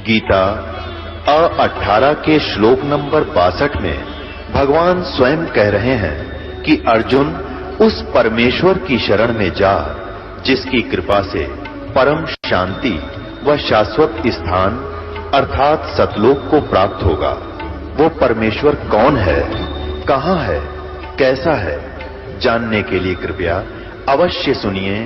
गीता 18 के श्लोक नंबर 62 में भगवान स्वयं कह रहे हैं कि अर्जुन उस परमेश्वर की शरण में जा जिसकी कृपा से परम शांति व शाश्वत स्थान अर्थात सतलोक को प्राप्त होगा। वो परमेश्वर कौन है, कहां है, कैसा है, जानने के लिए कृपया अवश्य सुनिए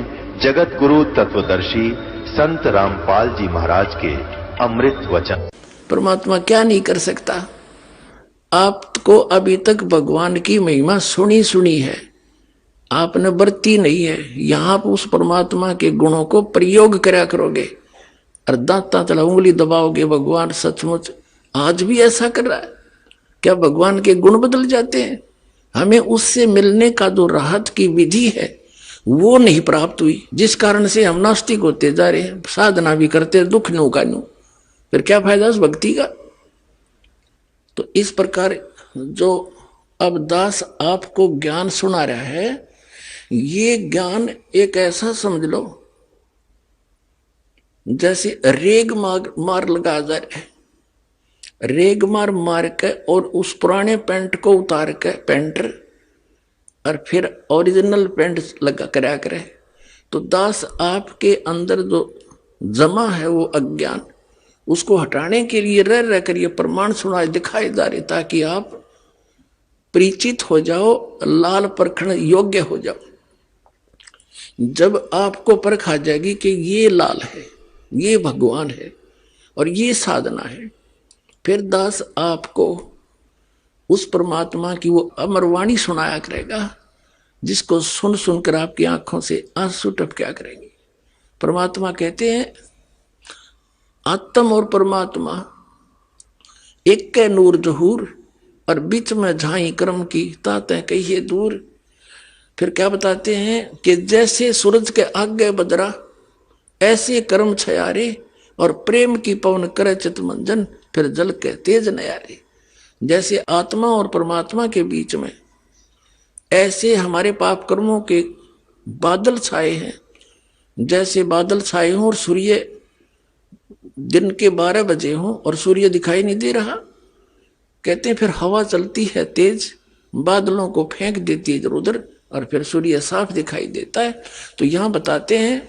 जगत गुरु तत्वदर्शी संत रामपाल जी महाराज के अमृत वचन। परमात्मा क्या नहीं कर सकता। आपको अभी तक भगवान की महिमा सुनी है, आपने बरती नहीं है। यहां आप उस परमात्मा के गुणों को प्रयोग करा करोगे और दांता तला उंगली दबाओगे। भगवान सचमुच आज भी ऐसा कर रहा है क्या? भगवान के गुण बदल जाते हैं? हमें उससे मिलने का जो राहत की विधि है वो नहीं प्राप्त हुई, जिस कारण से हम नास्तिक होते जा रहे हैं। साधना भी करते दुख नो का नो, फिर क्या फायदा उस भक्ति का। तो इस प्रकार जो अब दास आपको ज्ञान सुना रहा है, ये ज्ञान एक ऐसा समझ लो जैसे रेग मार लगा जा रहा है। रेग मार के और उस पुराने पेंट को उतार के पेंटर और फिर ओरिजिनल पेंट लगा करा करे। तो दास आपके अंदर जो जमा है वो अज्ञान, उसको हटाने के लिए रह कर ये प्रमाण सुनाए दिखाए जा रहे, ताकि आप परिचित हो जाओ, लाल परखण योग्य हो जाओ। जब आपको परख आ जाएगी कि ये लाल है, ये भगवान है और ये साधना है, फिर दास आपको उस परमात्मा की वो अमरवाणी सुनाया करेगा, जिसको सुन सुनकर आपकी आंखों से आंसू टपका करेंगे। परमात्मा कहते हैं आत्म और परमात्मा एक के नूर जहूर, और बीच में झाई कर्म की ताते कहिए दूर। फिर क्या बताते हैं कि जैसे सूरज के आगे बदरा, ऐसे कर्म छयारे, और प्रेम की पवन करे चित मंजन, फिर जल के तेज नयारे। जैसे आत्मा और परमात्मा के बीच में ऐसे हमारे पाप कर्मों के बादल छाए हैं। जैसे बादल छाए हों और सूर्य दिन के 12 बजे हों और सूर्य दिखाई नहीं दे रहा, कहते हैं फिर हवा चलती है तेज, बादलों को फेंक देती है इधर उधर, और फिर सूर्य साफ दिखाई देता है। तो यहां बताते हैं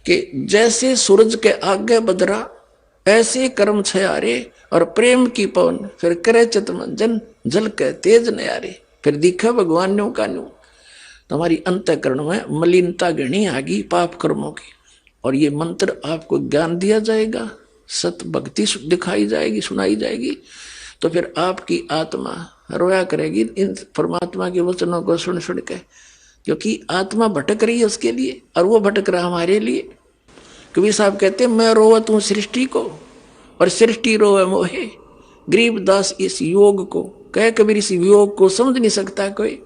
कि जैसे सूरज के आगे बदरा, ऐसे कर्म छयारे, और प्रेम की पवन फिर करे चित मंजन, जल के तेज नयारे। फिर दिखा भगवान न्यू का न्यू। तो हमारी अंतःकरण में मलिनता घनी आ गई पाप कर्मों की, और ये मंत्र आपको ज्ञान दिया जाएगा, सत भक्ति दिखाई जाएगी, सुनाई जाएगी। तो फिर आपकी आत्मा रोया करेगी इन परमात्मा के वचनों को सुन सुन के, क्योंकि आत्मा भटक रही है उसके लिए, और वो भटक रहा हमारे लिए। कबीर साहब कहते हैं मैं रोवत हूं सृष्टि को, और सृष्टि रोवे मोहे। गरीबदास इस योग को कहे, कबीर इस योग को समझ नहीं सकता कोई।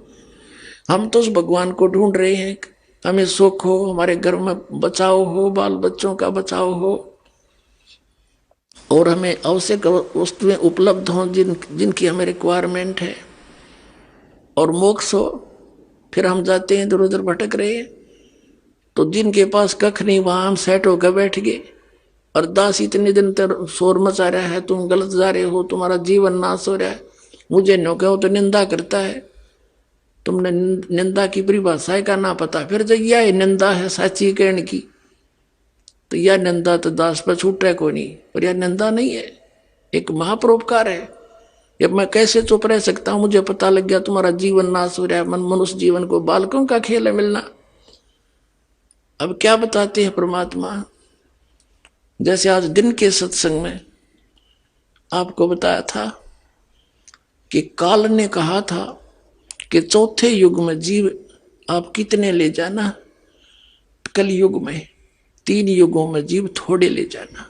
हम तो उस भगवान को ढूंढ रहे हैं, हमें सुख हो, हमारे घर में बचाव हो, बाल बच्चों का बचाव हो, और हमें आवश्यक वस्तुएं उपलब्ध हों जिनकी हमें रिक्वायरमेंट है, और मोक्ष हो। फिर हम जाते हैं इधर उधर भटक रहे हैं। तो जिनके पास कख नहीं वहां हम सेट होकर बैठ गए, और दास इतने दिन तक शोर मचा रहा है, तुम गलत जा रहे हो, तुम्हारा जीवन नाश हो रहा है, मुझे न कहो तो निंदा करता है। तुमने निंदा की परिभाषा का ना पता, फिर जब यह निंदा है साची कहने की, तो यह निंदा तो दास पर छूट है कोई नहीं, और यह निंदा नहीं है, एक महापरोपकार है। जब मैं कैसे चुप रह सकता हूं, मुझे पता लग गया तुम्हारा जीवन नाश हो रहा है। मनुष्य जीवन को बालकों का खेल है मिलना। अब क्या बताते हैं परमात्मा, जैसे आज दिन के सत्संग में आपको बताया था कि काल ने कहा था कि चौथे युग में जीव आप कितने ले जाना, कल युग में 3 युगों में जीव थोड़े ले जाना।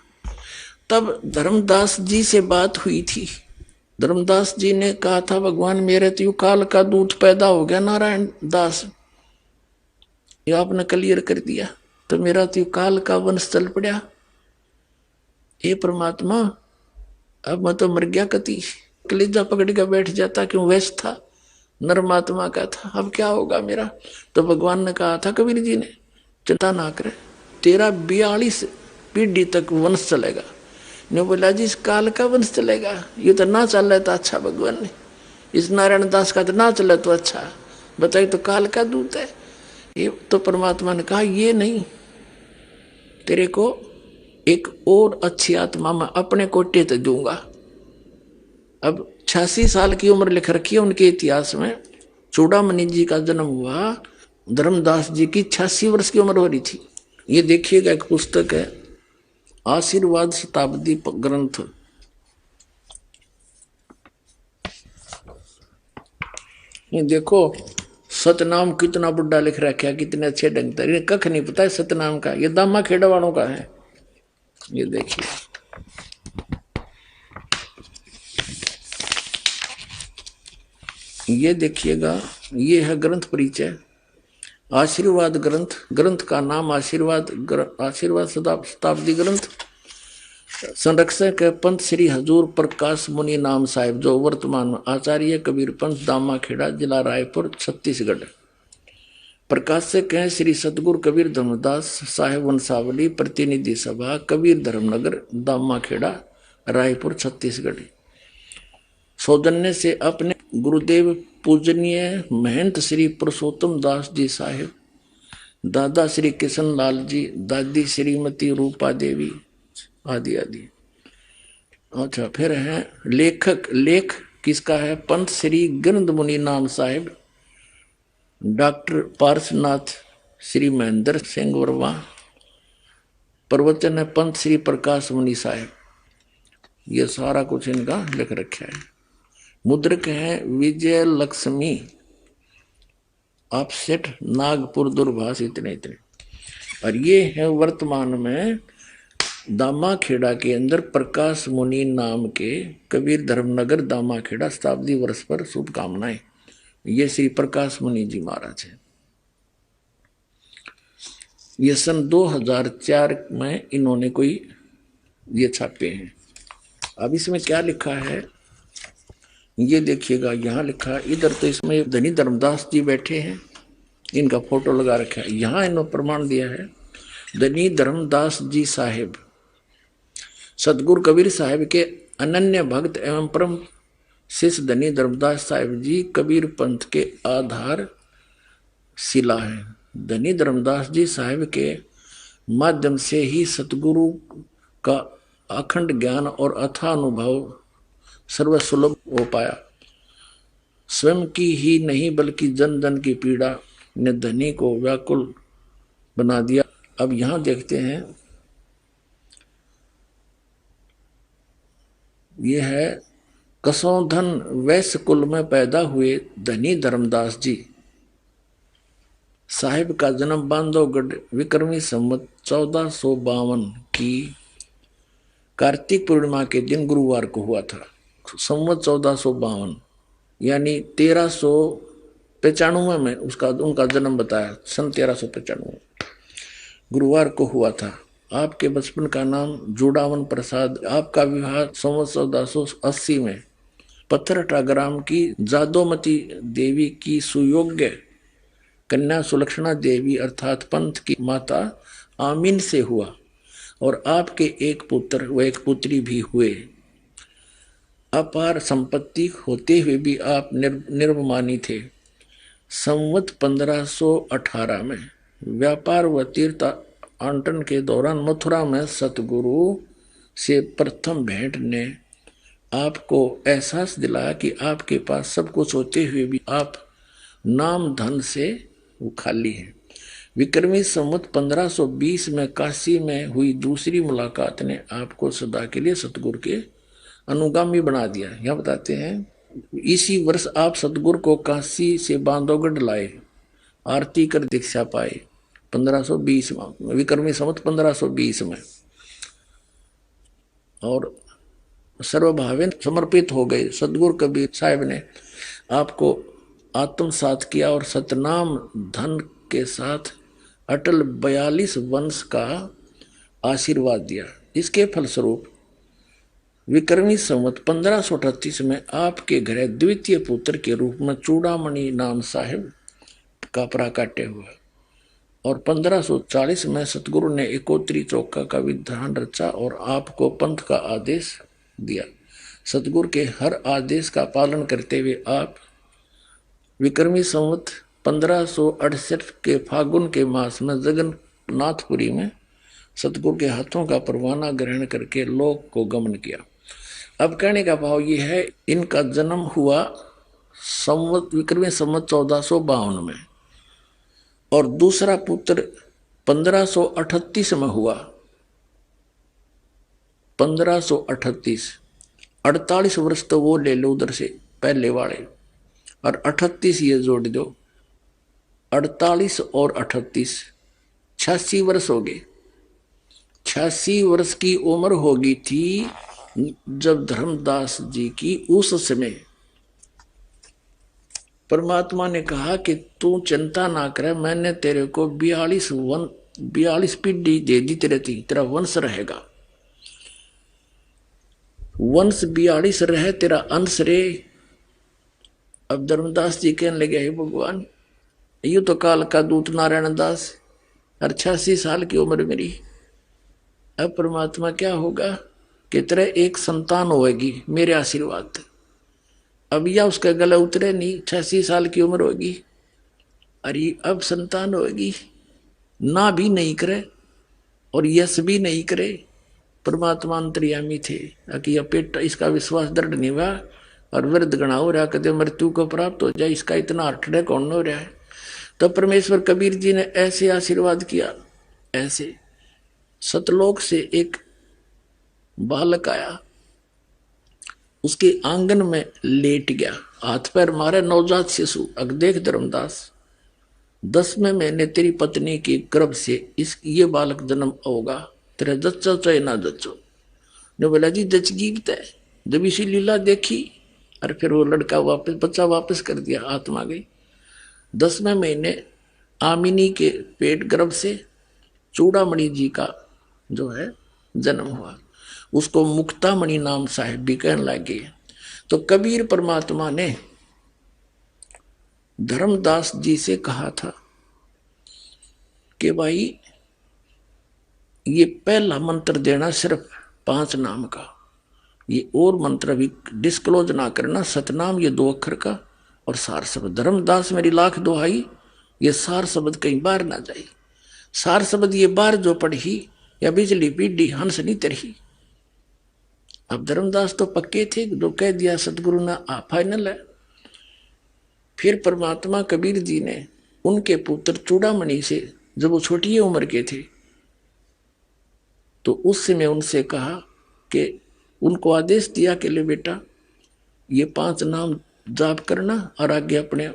तब धर्मदास जी से बात हुई थी। धर्मदास जी ने कहा था भगवान मेरे तो काल का दूत पैदा हो गया, नारायण दास ये आपने क्लियर कर दिया, तो मेरा तो काल का वंश चल पड़ा। हे परमात्मा अब मैं तो मर गया, कति कलेजा पकड़ के बैठ जाता, क्यों वैस था, नरमात्मा का था, अब क्या होगा मेरा। तो भगवान ने कहा था कबीर जी ने, चिंता ना करे, तेरा 42 पीढ़ी तक वंश चलेगा। ने बोला जी इस काल का वंश चलेगा, ये तो ना चल रहा था अच्छा भगवान ने, इस नारायण दास का तो ना चले तो अच्छा, बताइए तो काल का दूत है। ये तो परमात्मा ने कहा ये नहीं, तेरे को एक और अच्छी आत्मा में अपने कोटे तो दूंगा। अब 86 साल की उम्र लिख रखी है उनके इतिहास में। चूड़ामणि जी का जन्म हुआ, धर्मदास जी की 86 वर्ष की उम्र हो रही थी। ये देखिएगा, एक पुस्तक है आशीर्वाद शताब्दी ग्रंथ, ये देखो सतनाम कितना बुढ़ा लिख रखा है, कितने अच्छे ढंग से, कख नहीं पता है सतनाम का, ये दामा खेड़ा वालों का है। ये देखिए, ये देखिएगा, ये है ग्रंथ परिचय, आशीर्वाद ग्रंथ, ग्रंथ का नाम आशीर्वाद शताब्दी ग्रंथ। संरक्षक है पंत श्री हजूर प्रकाश मुनि नाम साहिब, जो वर्तमान में आचार्य कबीर पंथ दामा खेड़ा जिला रायपुर छत्तीसगढ़। प्रकाशक है श्री सतगुरु कबीर धर्मदास साहेब वंशावली, प्रतिनिधि सभा कबीर धर्मनगर दामा खेड़ा रायपुर छत्तीसगढ़। सौजन्य से अपने गुरुदेव पूजनीय महंत श्री पुरुषोत्तम दास जी साहेब, दादा श्री किशन लाल जी, दादी श्रीमती रूपा देवी आदि आदि। अच्छा, फिर है लेख किसका है? पंत श्री गिरंद मुनि नाम साहिब, डॉक्टर पार्शनाथ श्री महेंद्र सिंह वर्मा। प्रवचन है पंत श्री प्रकाश मुनि साहिब। ये सारा कुछ इनका लिख रखा है। मुद्रक है विजय लक्ष्मी ऑफसेट नागपुर दूरभाष, इतने। और ये है वर्तमान में दामा खेड़ा के अंदर प्रकाश मुनि नाम के कबीर धर्मनगर दामा खेड़ा शताब्दी वर्ष पर शुभकामनाएं। ये श्री प्रकाश मुनि जी महाराज है। ये सन 2004 में इन्होंने कोई ये छापे हैं। अब इसमें क्या लिखा है ये देखिएगा, यहाँ लिखा है, इधर तो इसमें धनी धर्मदास जी बैठे हैं, इनका फोटो लगा रखा है। यहाँ इन्होंने प्रमाण दिया है धनी धर्मदास जी साहेब सतगुरु कबीर साहिब के अनन्य भक्त एवं परम शिष्य धनी धर्मदास साहिब जी कबीर पंथ के आधार शिला है। धनी धर्मदास जी साहिब के माध्यम से ही सतगुरु का अखंड ज्ञान और अथाह अनुभव सर्वसुलभ हो पाया। स्वयं की ही नहीं बल्कि जन जन की पीड़ा ने धनी को व्याकुल बना दिया। अब यहां देखते हैं, यह है कसौधन वैश्य कुल में पैदा हुए धनी धर्मदास जी साहिब का जन्म बांधवगढ़ विक्रमी संवत 1452 की कार्तिक पूर्णिमा के दिन गुरुवार को हुआ था। संवत 1452 यानी 1395 में उनका जन्म बताया, सन 1395 गुरुवार को हुआ था। आपके बचपन का नाम जुड़ावन प्रसाद। आपका विवाह संवत 1480 में पत्थरटा ग्राम की जादोमती देवी की सुयोग्य कन्या सुलक्षणा देवी अर्थात पंथ की माता आमीन से हुआ और आपके एक पुत्र व एक पुत्री भी हुए। अपार संपत्ति होते हुए भी आप निर्वमानी थे। संवत 1518 में व्यापार व तीर्थ आंटन के दौरान मथुरा में सतगुरु से प्रथम भेंट ने आपको एहसास दिलाया कि आपके पास सब कुछ होते हुए भी आप नाम धन से खाली हैं। विक्रमी संवत 1520 में काशी में हुई दूसरी मुलाकात ने आपको सदा के लिए सतगुरु के अनुगामी बना दिया। यह बताते हैं इसी वर्ष आप सतगुरु को काशी से बांधवगढ़ लाए, आरती कर दीक्षा पाए 1520 में, विक्रमी संवत 1520 में, और सर्वभावेन समर्पित हो गए। सतगुरु कबीर साहिब ने आपको आत्मसात किया और सतनाम धन के साथ अटल 42 वंश का आशीर्वाद दिया। इसके फलस्वरूप विक्रमी संवत 1538 में आपके घर द्वितीय पुत्र के रूप में चूड़ामणि नाम साहिब का प्राकट्य हुआ। और 1540 में सतगुरु ने एकोत्री चौका का विधान रचा और आपको पंथ का आदेश दिया। सतगुरु के हर आदेश का पालन करते हुए आप विक्रमी संवत 1568 के फागुन के मास में जगन्नाथपुरी में सतगुरु के हाथों का परवाना ग्रहण करके लोक को गमन किया। अब कहने का भाव ये है, इनका जन्म हुआ संवत विक्रमी संवत 1452 में और दूसरा पुत्र 1538 में हुआ। 1538, 48 वर्ष तो वो ले लो उधर से पहले वाले, और 38 ये जोड़ दो, 48 और 38 86 वर्ष हो गए। 86 वर्ष की उम्र होगी थी जब धर्मदास जी की उस समय परमात्मा ने कहा कि तू चिंता ना करे, मैंने तेरे को 42 पीढ़ी दे दी, तेरा वंश रहेगा, वंश 42 रहे, तेरा अंश रे। अब धर्मदास जी कहने लगे, हे भगवान, यू तो काल का दूत नारायण दास, और 86 साल की उम्र मेरी, अब परमात्मा क्या होगा कि तेरे एक संतान होगी मेरे आशीर्वाद। अब या उसके गले उतरे नहीं, 86 साल की उम्र होगी, अरे अब संतान होगी, ना भी नहीं करे और यश भी नहीं करे। परमात्मा अंतर्यामी थे कि यह पेट इसका विश्वास दृढ़ नहीं हुआ और वृद्ध गणा हो रहा, कदे मृत्यु को प्राप्त हो जाए, इसका इतना अठड़े कौन हो रहा है। तो परमेश्वर कबीर जी ने ऐसे आशीर्वाद किया। ऐसे सतलोक से एक बालक आया, उसके आंगन में लेट गया, हाथ पैर मारे, नवजात शिशु। अग देख धर्मदास, 10वें महीने तेरी पत्नी की गर्भ से ये बालक जन्म होगा, तेरा जच्चो चाहे ना जच्चो। ने बोला जी जचगी है। जब इसी लीला देखी और फिर वो लड़का वापस, बच्चा वापस कर दिया, आत्मा गई। 10वें महीने आमिनी के पेट गर्भ से चूड़ामणि जी का जो है जन्म हुआ, उसको मुक्तामणि नाम साहेब भी कहने लगे। तो कबीर परमात्मा ने धर्मदास जी से कहा था कि भाई ये पहला मंत्र देना सिर्फ 5 नाम का, ये और मंत्र भी डिस्क्लोज ना करना, सतनाम ये 2 अक्षर का और सार शब्द। धर्मदास मेरी लाख दुहाई, ये सार शब्द कहीं बाहर ना जाए। सार शब्द ये बाहर जो पढ़ी या बिजली पीढ़ी हंस नहीं तरही। अब धर्मदास तो पक्के थे, जो कह दिया सतगुरु ने फाइनल है। फिर परमात्मा कबीर जी ने उनके पुत्र चूड़ामणि से, जब वो छोटी उम्र के थे, तो उस समय उनसे कहा कि उनको आदेश दिया कि ले बेटा ये 5 नाम जाप करना और आगे अपने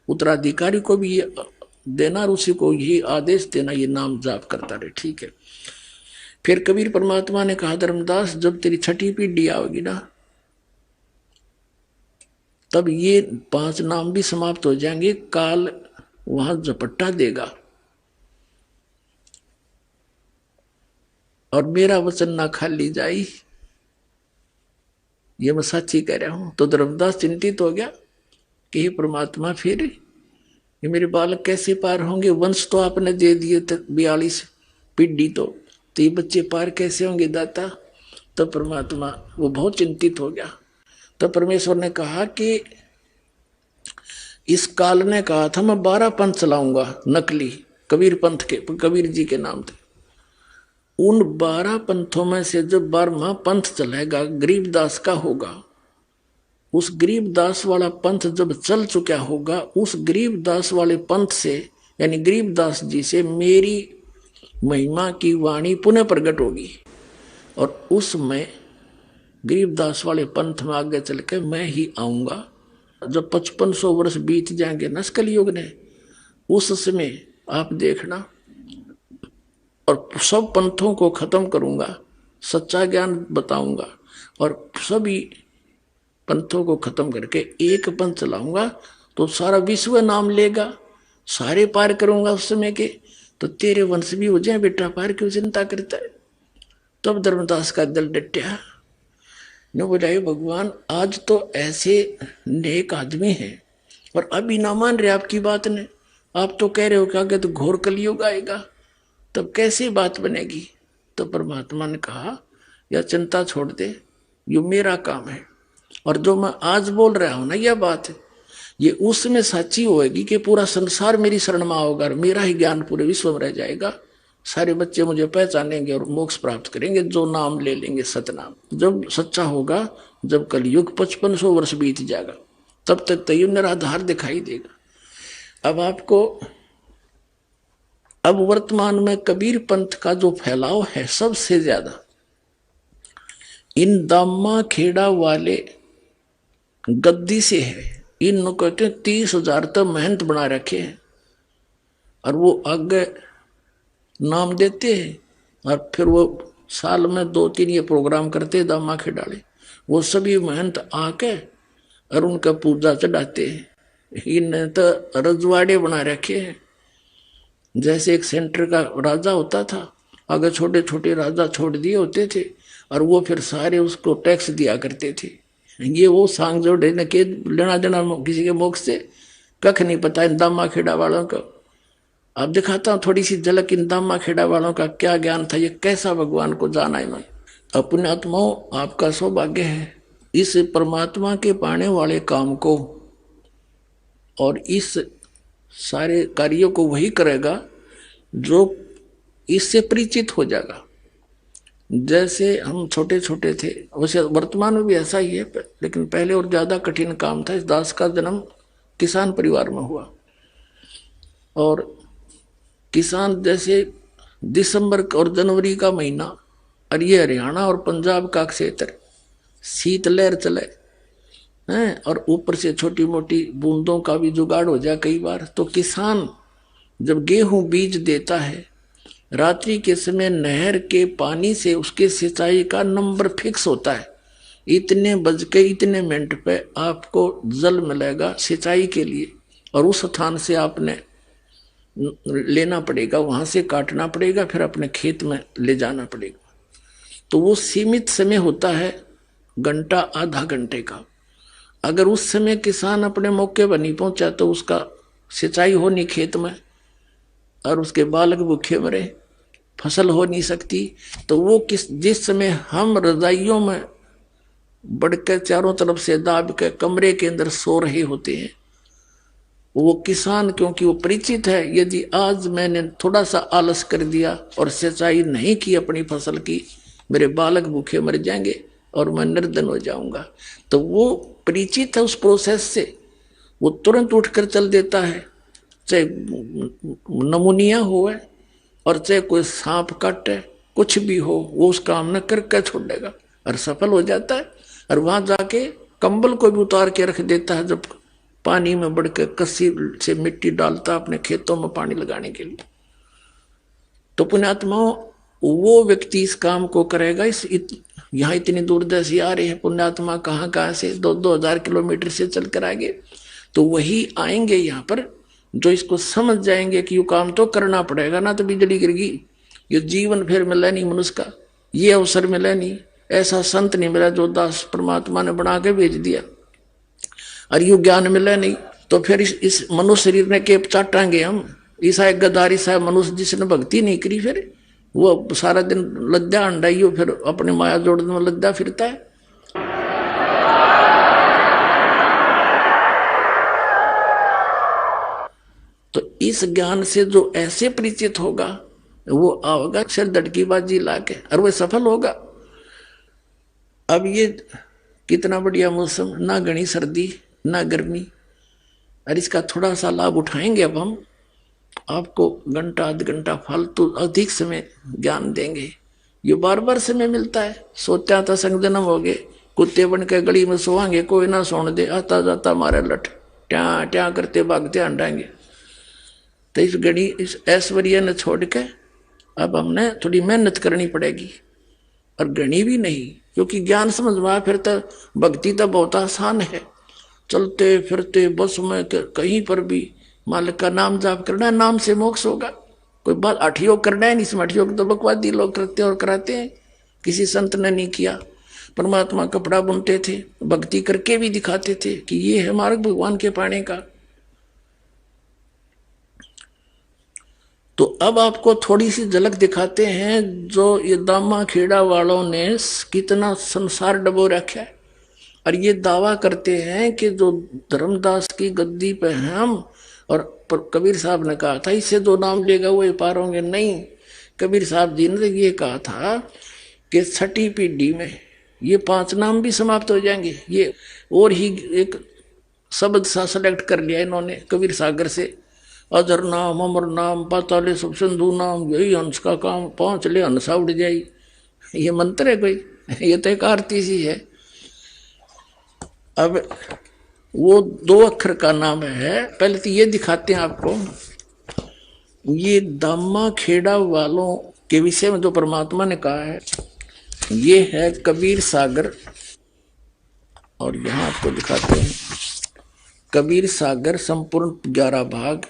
उत्तराधिकारी को भी ये देना और उसी को ये आदेश देना, ये नाम जाप करता रहे। ठीक है। फिर कबीर परमात्मा ने कहा, धर्मदास जब तेरी 6ठी पीढ़ी आओगी ना, तब ये 5 नाम भी समाप्त हो जाएंगे, काल वहां झपट्टा देगा और मेरा वचन ना खाली जाई, ये मैं सच्ची कह रहा हूं। तो धर्मदास चिंतित हो गया कि हे परमात्मा, फिर ये मेरे बालक कैसे पार होंगे? वंश तो आपने दे दिए थे 42 पीढ़ी, तो ये बच्चे पार कैसे होंगे दाता? तो परमात्मा वो बहुत चिंतित हो गया। तो परमेश्वर ने कहा कि इस काल ने कहा था मैं 12 पंथ चलाऊंगा नकली, कबीर पंथ के, कबीर जी के नाम थे। उन 12 पंथों में से जो 12वां पंथ चलेगा गरीबदास का होगा। उस गरीबदास वाला पंथ जब चल चुका होगा, उस गरीबदास वाले पंथ से यानी गरीबदास जी से मेरी महिमा की वाणी पुनः प्रकट होगी और उसमें गरीबदास वाले पंथ में आगे चल के मैं ही आऊंगा। जब 5500 वर्ष बीत जाएंगे नस्कल युग ने, उस समय आप देखना और सब पंथों को खत्म करूंगा, सच्चा ज्ञान बताऊंगा और सभी पंथों को खत्म करके एक पंथ चलाऊंगा, तो सारा विश्व नाम लेगा, सारे पार करूंगा उस समय के। तो तेरे वंश भी हो जाए बेटा पार, क्यों चिंता करता है? तब धर्मदास का दिल डटया ने बोला, भगवान आज तो ऐसे नेक आदमी हैं और अभी ना मान रहे आपकी बात ने, आप तो कह रहे हो कि आगे तो घोर कलयुग आएगा, तब कैसे बात बनेगी? तो परमात्मा ने कहा या चिंता छोड़ दे, ये मेरा काम है। और जो मैं आज बोल रहा हूं ना, यह बात है, ये उसमें सच्ची होएगी कि पूरा संसार मेरी शरण में आओगा, मेरा ही ज्ञान पूरे विश्व में रह जाएगा, सारे बच्चे मुझे पहचानेंगे और मोक्ष प्राप्त करेंगे, जो नाम ले लेंगे सतनाम। जब सच्चा होगा, जब कलयुग 5500 वर्ष बीत जाएगा, तब तक तो ये निराधार दिखाई देगा। अब आपको अब वर्तमान में कबीर पंथ का जो फैलाव है सबसे ज्यादा इन दामा खेड़ा वाले गद्दी से है। इन कहते 30,000 तक मेहनत बना रखे हैं और वो आगे नाम देते हैं और फिर वो साल में 2-3 ये प्रोग्राम करते दामा खेड़ाले, वो सभी मेहनत आके और उनका पूजा चढ़ाते हैं। इन तो रजवाड़े बना रखे हैं, जैसे एक सेंटर का राजा होता था, आगे छोटे छोटे राजा छोड़ दिए होते थे और वो फिर सारे उसको टैक्स दिया करते थे। ये वो सांग जोड़े न के लेना देना किसी के मोक्ष से कख नहीं पता इन दामा खेड़ा वालों का। अब दिखाता हूँ थोड़ी सी झलक इन दामा खेड़ा वालों का क्या ज्ञान था, ये कैसा भगवान को जाना इन्होंने। अपने आत्माओं, आपका सौभाग्य है इस परमात्मा के पाने वाले काम को, और इस सारे कार्यों को वही करेगा जो इससे परिचित हो जाएगा। जैसे हम छोटे छोटे थे, वैसे वर्तमान में भी ऐसा ही है, लेकिन पहले और ज्यादा कठिन काम था। इस दास का जन्म किसान परिवार में हुआ और किसान जैसे दिसंबर और जनवरी का महीना, और ये हरियाणा और पंजाब का क्षेत्र, शीत लहर चले हैं और ऊपर से छोटी मोटी बूंदों का भी जुगाड़ हो जाए कई बार, तो किसान जब गेहूं बीज देता है, रात्रि के समय नहर के पानी से उसके सिंचाई का नंबर फिक्स होता है। इतने बज के इतने मिनट पे आपको जल मिलेगा सिंचाई के लिए, और उस स्थान से आपने लेना पड़ेगा, वहां से काटना पड़ेगा, फिर अपने खेत में ले जाना पड़ेगा। तो वो सीमित समय होता है, घंटा आधा घंटे का। अगर उस समय किसान अपने मौके पर नहीं पहुंचा तो उसका सिंचाई हो नहीं खेत में और उसके बालक भूखे मरे, फसल हो नहीं सकती। तो वो जिस समय हम रजाइयों में बढ़कर चारों तरफ से दाब के कमरे के अंदर सो रहे होते हैं, वो किसान क्योंकि वो परिचित है, यदि आज मैंने थोड़ा सा आलस कर दिया और सिंचाई नहीं की अपनी फसल की, मेरे बालक भूखे मर जाएंगे और मैं निर्धन हो जाऊंगा। तो वो परिचित है उस प्रोसेस से, वो तुरंत उठकर चल देता है, चाहे नमूनिया हो और चाहे कोई सांप काटे, कुछ भी हो, वो उस काम न करके छोड़ेगा और सफल हो जाता है। और वहां जाके कंबल को भी उतार के रख देता है, जब पानी में बढ़ के कस्सी से मिट्टी डालता अपने खेतों में पानी लगाने के लिए। तो पुण्यात्माओं, वो व्यक्ति इस काम को करेगा। यहाँ इतनी दूरदर्शी आ रही है पुण्यात्मा, कहाँ से 2-2 हजार किलोमीटर से चल कर आगे, तो वही आएंगे यहाँ पर जो इसको समझ जाएंगे कि ये काम तो करना पड़ेगा, ना तो बिजली गिरगी, ये जीवन फिर मिला नहीं मनुष्य का, ये अवसर मिला नहीं, ऐसा संत नहीं मिला जो दास परमात्मा ने बना के भेज दिया, और यू ज्ञान मिला नहीं। तो फिर इस मनुष्य शरीर ने के चाटांगे हम, ईसा एक गद्दारी साहब मनुष्य जिसने भक्ति नहीं करी, फिर वो सारा दिन लद्दा अंडाइयो, फिर अपने माया जोड़ने में लद्दा फिरता है। तो इस ज्ञान से जो ऐसे परिचित होगा, वो आओगा सिर दड़की बाजी लाके और वो सफल होगा। अब ये कितना बढ़िया मौसम, ना घनी सर्दी ना गर्मी, और इसका थोड़ा सा लाभ उठाएंगे। अब हम आपको घंटा आध घंटा फालतू अधिक समय ज्ञान देंगे, ये बार बार समय मिलता है। सोचा था संग जन्म हो गए, कुत्ते बन के गली में सोवांगे, कोई ना सोने दे, आता जाता मारे लठ ट्या ट्या करते भागते हंडाएंगे। तो इस घड़ी इस ऐश्वर्य ने छोड़ के अब हमने थोड़ी मेहनत करनी पड़ेगी, और घनी भी नहीं, क्योंकि ज्ञान समझ में आया, फिर तो भक्ति तो बहुत आसान है। चलते फिरते बस में कहीं पर भी मालिक का नाम जाप करना है, नाम से मोक्ष होगा। कोई बात अठयोग करना है नहीं, इसमें अठयोग तो बकवादी लोग करते और कराते हैं, किसी संत ने नहीं किया। परमात्मा कपड़ा बुनते थे, भक्ति करके भी दिखाते थे कि ये है मार्ग भगवान के पाने का। तो अब आपको थोड़ी सी झलक दिखाते हैं जो ये दामा खेड़ा वालों ने कितना संसार डबो रखा है, और ये दावा करते हैं कि जो धर्मदास की गद्दी पे हैं हम, और कबीर साहब ने कहा था इससे दो नाम लेगा वो पार होंगे। नहीं, कबीर साहब जी ने ये कहा था कि छठी पीढ़ी में ये 5 नाम भी समाप्त हो जाएंगे। ये और ही एक शब्द सा सेलेक्ट कर लिया इन्होंने कबीर सागर से, अजर नाम, अमर नाम, पाताले सब सिंधु नाम, यही हंस का काम, 5 ले हंसा उड़ जाई। ये मंत्र है कोई? ये तो एक आरती सी है। अब वो 2 अक्षर का नाम है। पहले तो ये दिखाते हैं आपको, ये दामा खेड़ा वालों के विषय में जो परमात्मा ने कहा है, ये है कबीर सागर। और यहां आपको दिखाते हैं कबीर सागर संपूर्ण 11 भाग,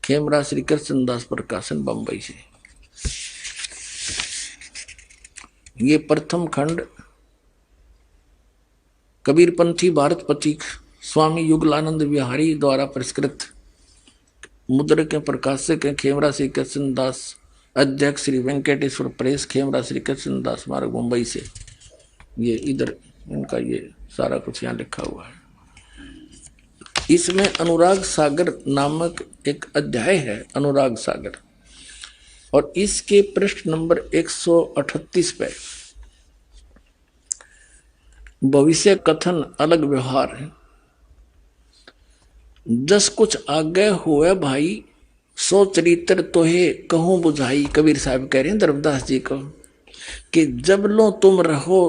खेमरा श्री कृष्णदास प्रकाशन बंबई से। ये प्रथम खंड कबीरपंथी भारत पथिक स्वामी युगलानंद विहारी द्वारा परिष्कृत मुद्रक के प्रकाशक हैं खेमरा श्री कृष्णदास, अध्यक्ष श्री वेंकटेश्वर प्रेस, खेमरा श्री कृष्णदास मार्ग मुंबई से। ये इधर इनका ये सारा कुछ यहाँ लिखा हुआ है। इसमें अनुराग सागर नामक एक अध्याय है, अनुराग सागर, और इसके पृष्ठ नंबर 138 पे भविष्य कथन अलग व्यवहार है। जस कुछ आगे हुए भाई, सो चरित्र तोहे कहूं बुझाई। कबीर साहब कह रहे हैं धर्मदास जी को कि जब लो तुम रहो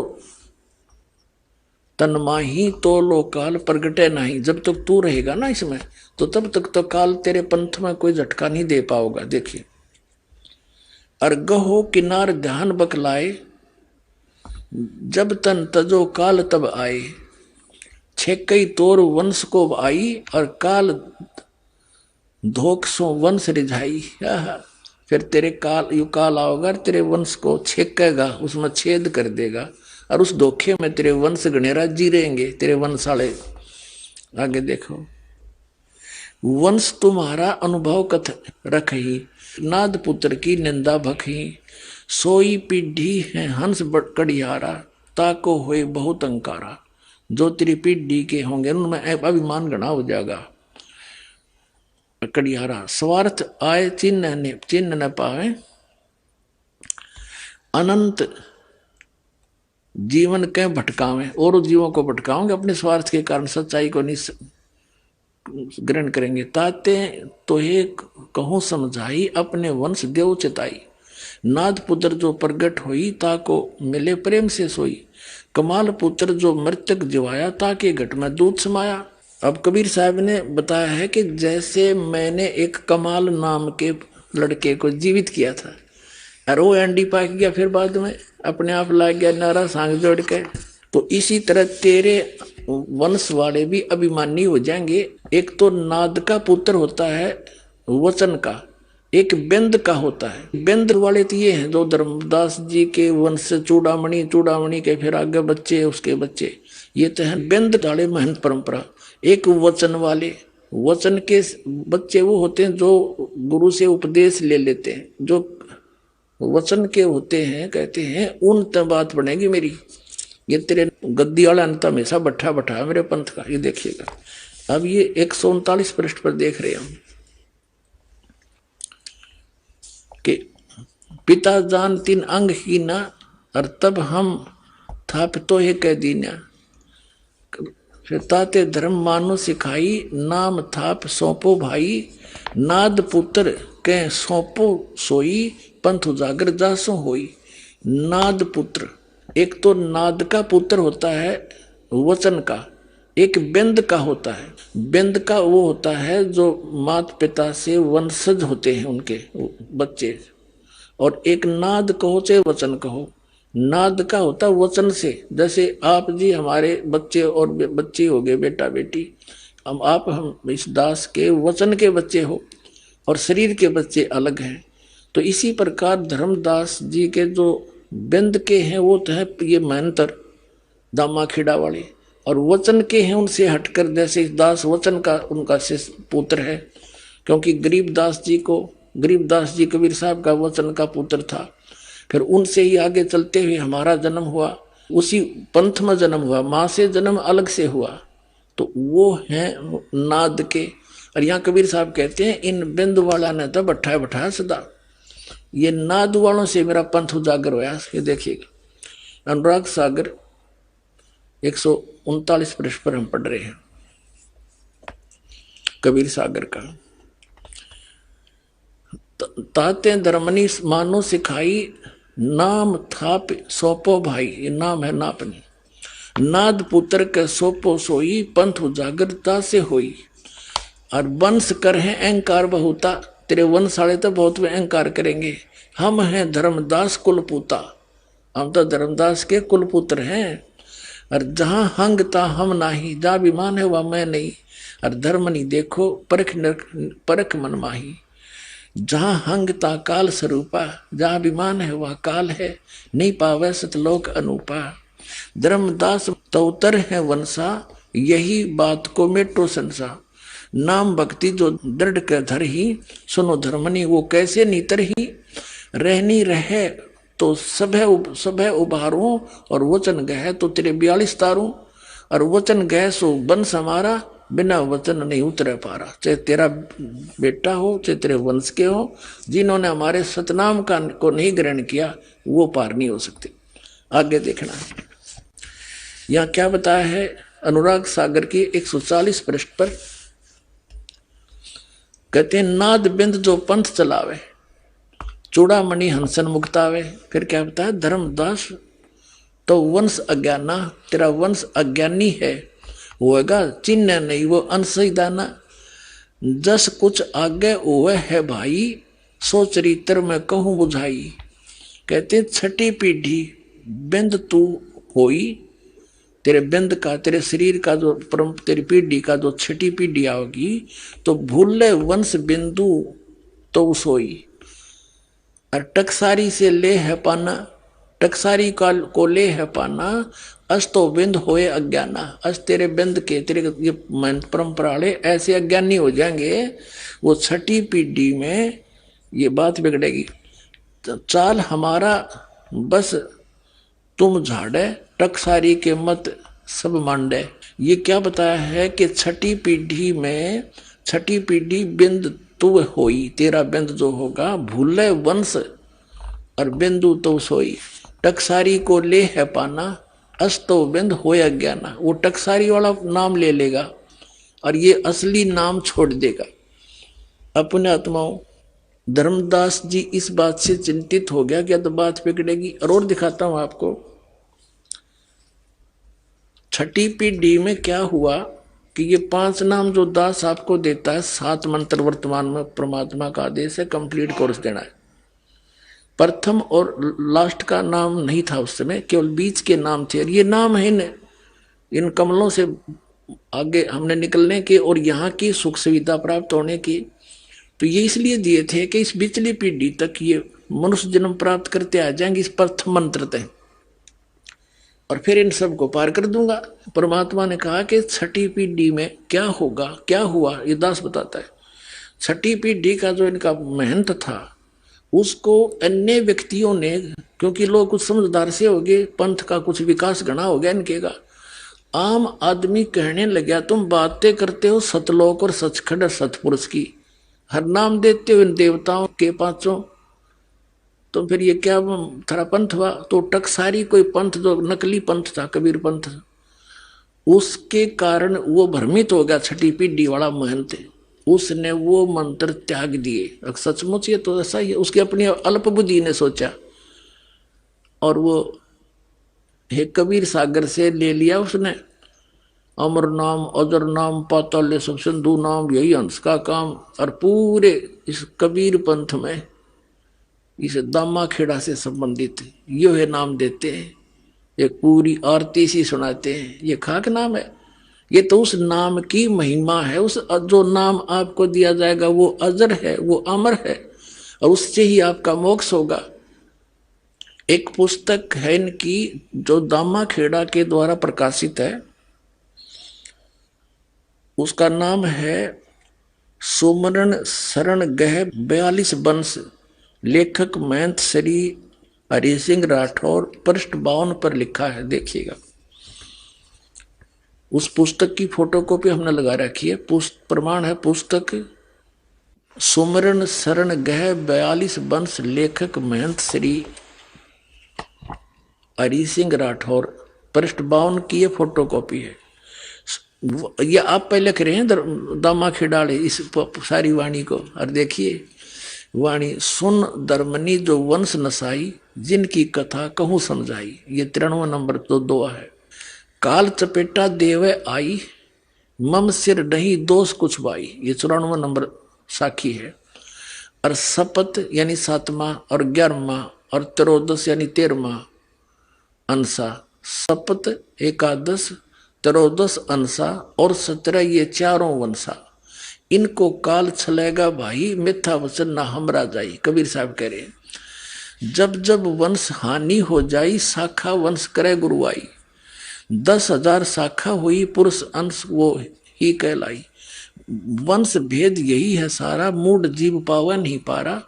तन्माही तो लो काल प्रगटे नहीं। जब तक तू रहेगा ना इसमें, तो तब तक तो काल तेरे पंथ में कोई झटका नहीं दे पाओगा। देखिए, अर्गहो किनार ध्यान बकलाए, जब तन तजो काल तब आए। छेकई तोर वंश को आई, और काल धोख सो वंश रिझाई। फिर तेरे काल आओगा, तेरे वंश को छेकेगा, उसमें छेद कर देगा, और उस धोखे में तेरे वंश गणेरा जी रहेंगे, तेरे वंशाले। आगे देखो, वंश तुम्हारा अनुभव कथ रखही, नाद पुत्र की निंदा भखही। सोई पीढ़ी है हंस कड़ियारा, ताको होए बहुत अंकारा। जो तेरी पीढ़ी के होंगे उनमें अभिमान गणा हो जाएगा। कड़ियारा स्वार्थ आए चिन्ह न पावे, अनंत जीवन के भटकावे। और जीवों को भटकाओगे अपने स्वार्थ के कारण, सच्चाई को नहीं ग्रहण करेंगे। ताते तो हे कहूं समझाई, अपने वंश देव चिताई। नाद पुत्र जो प्रगट होई, ताको मिले प्रेम से सोई। कमाल पुत्र जो मृतक जिवाया, ताके घट में दूध समाया। अब कबीर साहब ने बताया है कि जैसे मैंने एक कमाल नाम के लड़के को जीवित किया था, और वो एंडी पाक गया, फिर बाद में अपने आप लाग गया नारा सांग जोड़ के, तो इसी तरह तेरे वंश वाले भी अभिमानी हो जाएंगे। एक तो नाद का पुत्र होता है वचन का, एक बेंद का होता है। बेंद वाले तो ये हैं जो धर्मदास जी के वंश से चूड़ामणि, चूड़ामणि के फिर आगे बच्चे, उसके बच्चे, ये तो है बेंद वाले महंत परंपरा। एक वचन वाले, वचन के बच्चे वो होते हैं जो गुरु से उपदेश ले लेते हैं, जो वचन के होते हैं, कहते हैं उन तब बात बनेगी मेरी। ये तेरे गद्दी वाला अंत हमेशा बैठा बैठा मेरे पंथ का। ये देखिएगा, अब ये 139 पृष्ठ पर देख रहे हम कि पिता जान 3 अंग ही ना, और तब हम थापतो है कह दीना। फिर ताते धर्म मानो सिखाई, नाम थाप सौंपो भाई। नाद पुत्र के सौंपो सोई, पंथ उजागर जासो होई। नाद पुत्र, एक तो नाद का पुत्र होता है वचन का, एक बेंद का होता है। बेंद का वो होता है जो माता पिता से वंशज होते हैं उनके बच्चे, और एक नाद कहो चाहे वचन कहो, नाद का होता वचन से। जैसे आप जी हमारे बच्चे और बच्ची हो गए, बेटा बेटी, हम इस दास के वचन के बच्चे हो, और शरीर के बच्चे अलग हैं। तो इसी प्रकार धर्मदास जी के जो बेंद के हैं वो तो है ये महंतर दामा खेड़ा वाले, और वचन के हैं उनसे हटकर, जैसे दास वचन का उनका पुत्र है, क्योंकि गरीबदास जी कबीर साहब का वचन का पुत्र था। फिर उनसे ही आगे चलते हुए हमारा जन्म हुआ, उसी पंथ में जन्म हुआ, माँ से जन्म अलग से हुआ, तो वो है नाद के। और यहाँ कबीर साहब कहते हैं इन बिंद वाला ने तो बैठा बैठा सदा, ये नाद वालों से मेरा पंथ उजागर होया। ये देखिएगा अनुराग सागर 139 पृष्ठ पर हम पढ़ रहे हैं कबीर सागर का। ताते धर्मनी मानो सिखाई, नाम थाप सौपो भाई, ये नाम है नापनी। नाद पुत्र के सोपो सोई, पंथ उजागरता से होई। और वंश कर है अहंकार बहुता, तेरे वंश वाले तो बहुत अहंकार करेंगे। हम हैं धर्मदास कुलपुता, हम तो धर्मदास के कुलपुत्र हैं। और जहां हंगता हम नाही, जहां विमान है वह मैं नहीं। और धर्म नहीं देखो परख मन माही, जहां हंगता काल स्वरूपा, जहां विमान है वह काल है। नहीं पावे सतलोक अनूपा, धर्मदास तौतर है वंशा, यही बात को मेटो संसा। नाम भक्ति जो दृढ़ कर धर ही, सुनो धर्मनी वो कैसे नीतर ही। रहनी रहे तो सभे उभारूं, और वचन गह तो तेरे 42 तारूं। और वचन गह सो वंश हमारा, बिना वचन नहीं उतरे पारा। चाहे तेरा बेटा हो, चाहे तेरे वंश के हो, जिन्होंने हमारे सतनाम का को नहीं ग्रहण किया वो पार नहीं हो सकते। आगे देखना यहाँ क्या बताया है अनुराग सागर की 140 पृष्ठ पर। कहते हैं नाद बिंद जो पंथ चलावे, चूड़ामणि हंसन मुक्तावे। फिर क्या बताया धर्मदास तो वंश अज्ञाना, तेरा वंश अज्ञानी है, होएगा चिन्ह नहीं वो अंशदाना। जस कुछ आगे हुए है भाई, सो चरित्र में कहूं बुझाई। कहते छठी पीढ़ी बिंद तू होई, तेरे बिंद का, तेरे शरीर का जो तेरी पीढ़ी का जो छठी पीढ़ी आओगी, तो भूले वंश बिंदु तो सोई। और टकसारी से ले है पाना, टकसारी को ले है पाना। अस तो बिंद होए अज्ञाना, अस तेरे बिंद के, तेरे ये परंपरा वाले ऐसे अज्ञानी हो जाएंगे, वो छठी पीढ़ी में ये बात बिगड़ेगी। चाल हमारा बस तुम झाड़े, टकसारी के मत सब मांडे। ये क्या बताया है कि छठी पीढ़ी में, छठी पीढ़ी बिंद तू होई, तेरा बिंद जो होगा भूले वंश और बिंदु तो सोई। टकसारी को ले है पाना, अस्तो बिंद होय अज्ञाना। वो टकसारी वाला नाम ले लेगा और ये असली नाम छोड़ देगा। अपने आत्माओं धर्मदास जी इस बात से चिंतित हो गया कि अब तो बात बिगड़ेगी। और दिखाता हूं आपको छठी पीढ़ी में क्या हुआ कि ये 5 नाम जो दास आपको देता है, 7 मंत्र वर्तमान में परमात्मा का आदेश है, कंप्लीट कोर्स देना है। प्रथम और लास्ट का नाम नहीं था उस समय, केवल बीच के नाम थे। और ये नाम है इन कमलों से आगे हमने निकलने के और यहाँ की सुख सुविधा प्राप्त होने की। तो ये इसलिए दिए थे कि इस बिचली पीढ़ी तक ये मनुष्य जन्म प्राप्त करते आ जाएंगे इस प्रथम मंत्र तक, और फिर इन सब को पार कर दूंगा। परमात्मा ने कहा कि छठी पीढ़ी में क्या होगा, क्या हुआ, ये दास बताता है। छठी पीढ़ी का जो इनका मेहनत था उसको अन्य व्यक्तियों ने, क्योंकि लोग कुछ समझदार से हो गए, पंथ का कुछ विकास घना हो गया इनके का, आम आदमी कहने लगा तुम बातें करते हो सतलोक और सचखंड सतपुरुष की, हर नाम देते हो इन देवताओं के 5, तो फिर ये क्या थारा पंथ हुआ। तो टकसारी कोई पंथ जो नकली पंथ था, कबीर पंथ, उसके कारण वो भ्रमित हो गया छठी पीढ़ी वाला महंत, उसने वो मंत्र त्याग दिए। सचमुच ये तो ऐसा ही है, उसकी अपनी अल्प बुद्धि ने सोचा और वो हे कबीर सागर से ले लिया उसने, अमर नाम अजर नाम पाताल सब सिंधु नाम, यही हंस का काम। और पूरे इस कबीर पंथ में इस दामा खेड़ा से संबंधित यो है नाम देते हैं, एक पूरी आरती सी सुनाते हैं। ये खाक नाम है, ये तो उस नाम की महिमा है। उस जो नाम आपको दिया जाएगा वो अजर है, वो अमर है, और उससे ही आपका मोक्ष होगा। एक पुस्तक है इनकी जो दामा खेड़ा के द्वारा प्रकाशित है, उसका नाम है सुमरण शरण गह 42 वंश, लेखक महंत श्री हरि सिंह राठौर, पृष्ठ 52 पर लिखा है। देखिएगा, उस पुस्तक की फोटोकॉपी हमने लगा रखी है। प्रमाण है पुस्तक सुमरण शरण गह 42 वंश, लेखक महंत श्री हरि सिंह राठौर, पृष्ठ 52 की ये फोटोकॉपी है। ये आप पहले लिख रहे हैं दामा खिडाले इस सारी वाणी को। और देखिए वाणी, सुन धर्मनी जो वंश नसाई, जिनकी कथा कहूं समझाई। ये 93 नंबर तो दुआ है। काल चपेटा देवे आई, मम सिर नहीं दोष कुछ बाई। ये 94 नंबर साखी है। और शपथ यानी 7वां और 11वां और 13 यानी 13वां अंसा। शपथ एकादश, 13 अंसा और 17 ये चारों वंशा। इनको काल छलेगा भाई, मिथ्या वचन ना हमरा जाई। कबीर साहब कह रहे हैं, जब जब वंश हानि हो जाई, शाखा वंश करे गुरुआई। 10,000 शाखा हुई, पुरुष अंश वो ही कहलाई। वंश भेद यही है सारा, मूड जीव पावा नहीं पारा।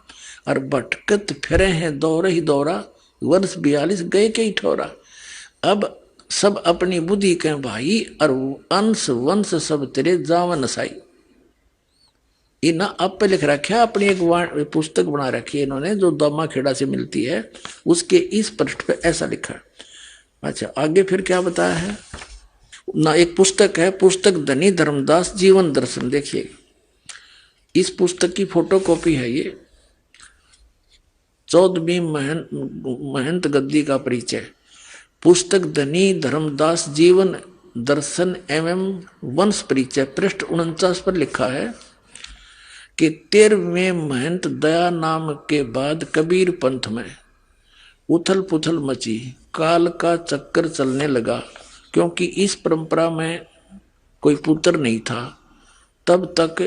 और भटकत फिरे हैं दौरे ही दौरा, वर्ष 42 गए के ही ठोरा। अब सब अपनी बुद्धि के भाई, और अंश वंश सब तेरे जावन साई। इना आप पे लिख रखा, अपनी एक पुस्तक बना रखी है इन्होंने, जो दामा खेड़ा से मिलती है। उसके इस पृष्ठ पे ऐसा लिखा है। अच्छा, आगे फिर क्या बताया है ना। एक पुस्तक है, पुस्तक धनी धर्मदास जीवन दर्शन। देखिए, इस पुस्तक की फोटोकॉपी है ये। 14वीं महंत गद्दी का परिचय। पुस्तक धनी धर्मदास जीवन दर्शन एवं वंश परिचय, पृष्ठ 49 पर लिखा है कि 13वें महंत दया नाम के बाद कबीर पंथ में उथल पुथल मची, काल का चक्कर चलने लगा। क्योंकि इस परंपरा में कोई पुत्र नहीं था, तब तक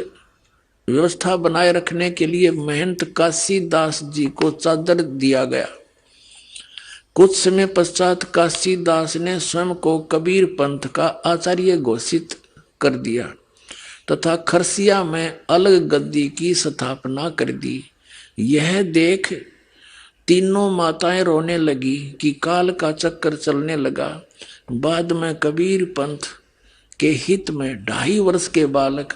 व्यवस्था बनाए रखने के लिए महंत काशीदास जी को चादर दिया गया। कुछ समय पश्चात काशीदास ने स्वयं को कबीर पंथ का आचार्य घोषित कर दिया तथा खरसिया में अलग गद्दी की स्थापना कर दी। यह देख तीनों माताएं रोने लगी कि काल का चक्कर चलने लगा। बाद में कबीर पंथ के हित में 2.5 वर्ष के बालक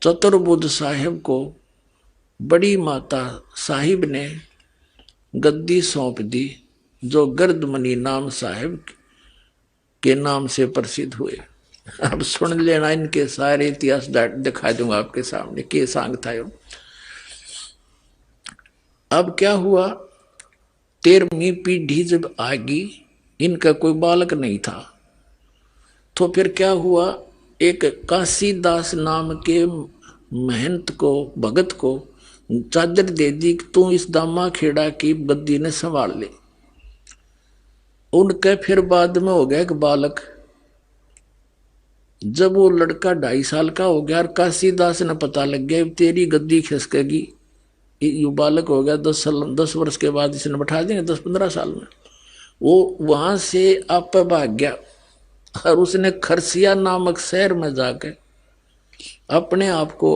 चतुर्बुद्ध साहिब को बड़ी माता साहिब ने गद्दी सौंप दी, जो गर्दमनी नाम साहिब के नाम से प्रसिद्ध हुए। अब सुन लेना, इनके सारे इतिहास दिखा दूंगा आपके सामने के सांग था। अब क्या हुआ, 13वीं पीढ़ी जब आगी, इनका कोई बालक नहीं था, तो फिर क्या हुआ, एक काशीदास नाम के महंत को, भगत को चादर दे दी कि तू इस दामा खेड़ा की गद्दी ने संभाल ले। उनके फिर बाद में हो गया एक बालक। जब वो लड़का 2.5 साल का हो गया और काशीदास ने पता लग गया तेरी गद्दी खिसकेगी, ये बालक हो गया 10 वर्ष के बाद इसने बैठा देंगे 10-15 साल में। वो वहां से आप भाग गया और उसने खरसिया नामक शहर में जाकर अपने आप को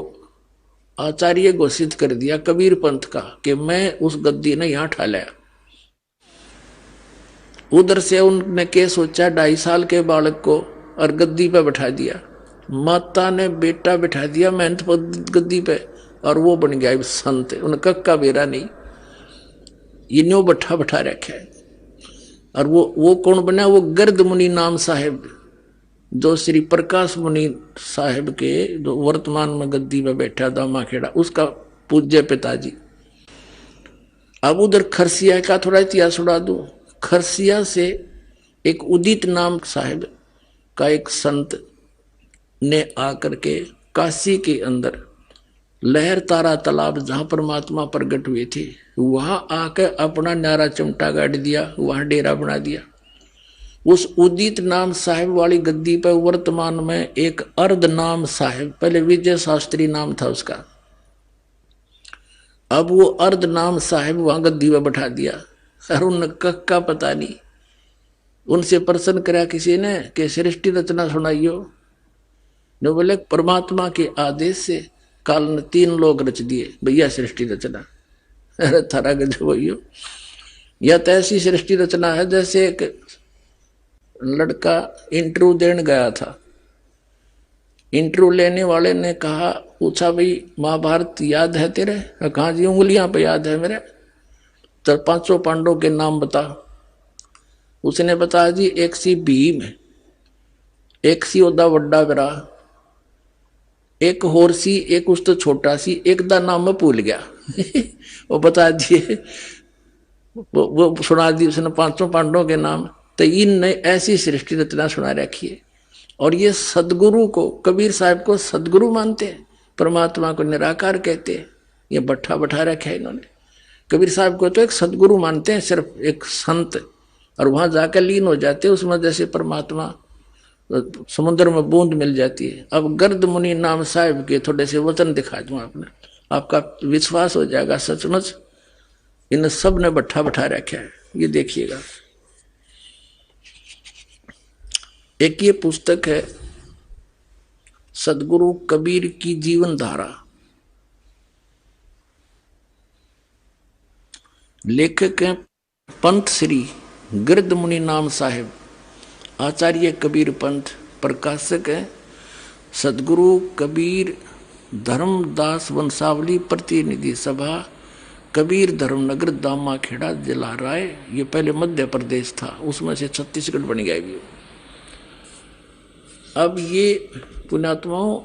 आचार्य घोषित कर दिया कबीर पंथ का, कि मैं उस गद्दी ने यहां ठा लिया। उधर से उनने क्या सोचा, 2.5 साल के बालक को और गद्दी पे बैठा दिया। माता ने बेटा बैठा दिया महंत गद्दी पे, और वो बन गया संत। उन्हें कक्का बेरा नहीं, ये न्यो बैठा रखा है। और वो कौन बना, वो गर्द मुनि नाम साहिब, जो श्री प्रकाश मुनि साहिब के जो वर्तमान में गद्दी में बैठा दामा खेड़ा, उसका पूज्य पिताजी। अब उधर खरसिया का थोड़ा इतिहास उड़ा दूं। खरसिया से एक उदित नाम साहिब का एक संत ने आकर के काशी के अंदर लहर तारा तालाब जहां परमात्मा प्रकट हुए थे, वहां आकर अपना न्यारा चमटा गाड़ दिया, वहां डेरा बना दिया। उस उदित नाम साहिब वाली गद्दी पर वर्तमान में एक अर्ध नाम साहिब, पहले विजय शास्त्री नाम था उसका, अब वो अर्ध नाम साहिब वहां गद्दी पर बैठा दिया। और उन का पता नहीं, उनसे प्रश्न करा किसी ने कि सृष्टि रचना सुनाइयो। ने बोले परमात्मा के आदेश से काल ने 3 लोग रच दिए, भैया सृष्टि रचना। अरे थारा गजब भैया, या तो ऐसी सृष्टि रचना है जैसे एक लड़का इंटरव्यू देने गया था, इंटरव्यू लेने वाले ने कहा, पूछा भाई महाभारत याद है तेरे? कहा जी उंगलियां पे याद है मेरे। तो 500 पांडवों के नाम बता। उसने बताया जी एक सी भीम है, एक सी ओदा वड्डा बिरा, एक होर सी, एक उस तो छोटा सी, एक दा नाम मैं भूल गया। वो बता दिए, वो सुना दी उसने 500 पांडवों के नाम। तो इनने ऐसी सृष्टि रचना सुना रखी है। और ये सदगुरु को, कबीर साहब को सदगुरु मानते हैं, परमात्मा को निराकार कहते हैं। ये बट्ठा बैठा रखा है इन्होंने। कबीर साहब को तो एक सदगुरु मानते हैं, सिर्फ एक संत, और वहां जाकर लीन हो जाते हैं उसमें, जैसे परमात्मा समुद्र में बूंद मिल जाती है। अब गर्द मुनि नाम साहिब के थोड़े से वचन दिखा दूं आपने, आपका विश्वास हो जाएगा सचमुच इन सब ने बट्ठा बैठा रखा है। ये देखिएगा, एक ये पुस्तक है सदगुरु कबीर की जीवन धारा, लेखक हैं पंत श्री गिरद मुनि नाम साहिब, आचार्य कबीर पंथ, प्रकाशक है सदगुरु कबीर धर्मदास वंशावली प्रतिनिधि सभा, कबीर धर्मनगर दामा खेड़ा जिला राय। ये पहले मध्य प्रदेश था, उसमें से छत्तीसगढ़ बन गया भी। अब ये पुण्यात्माओं,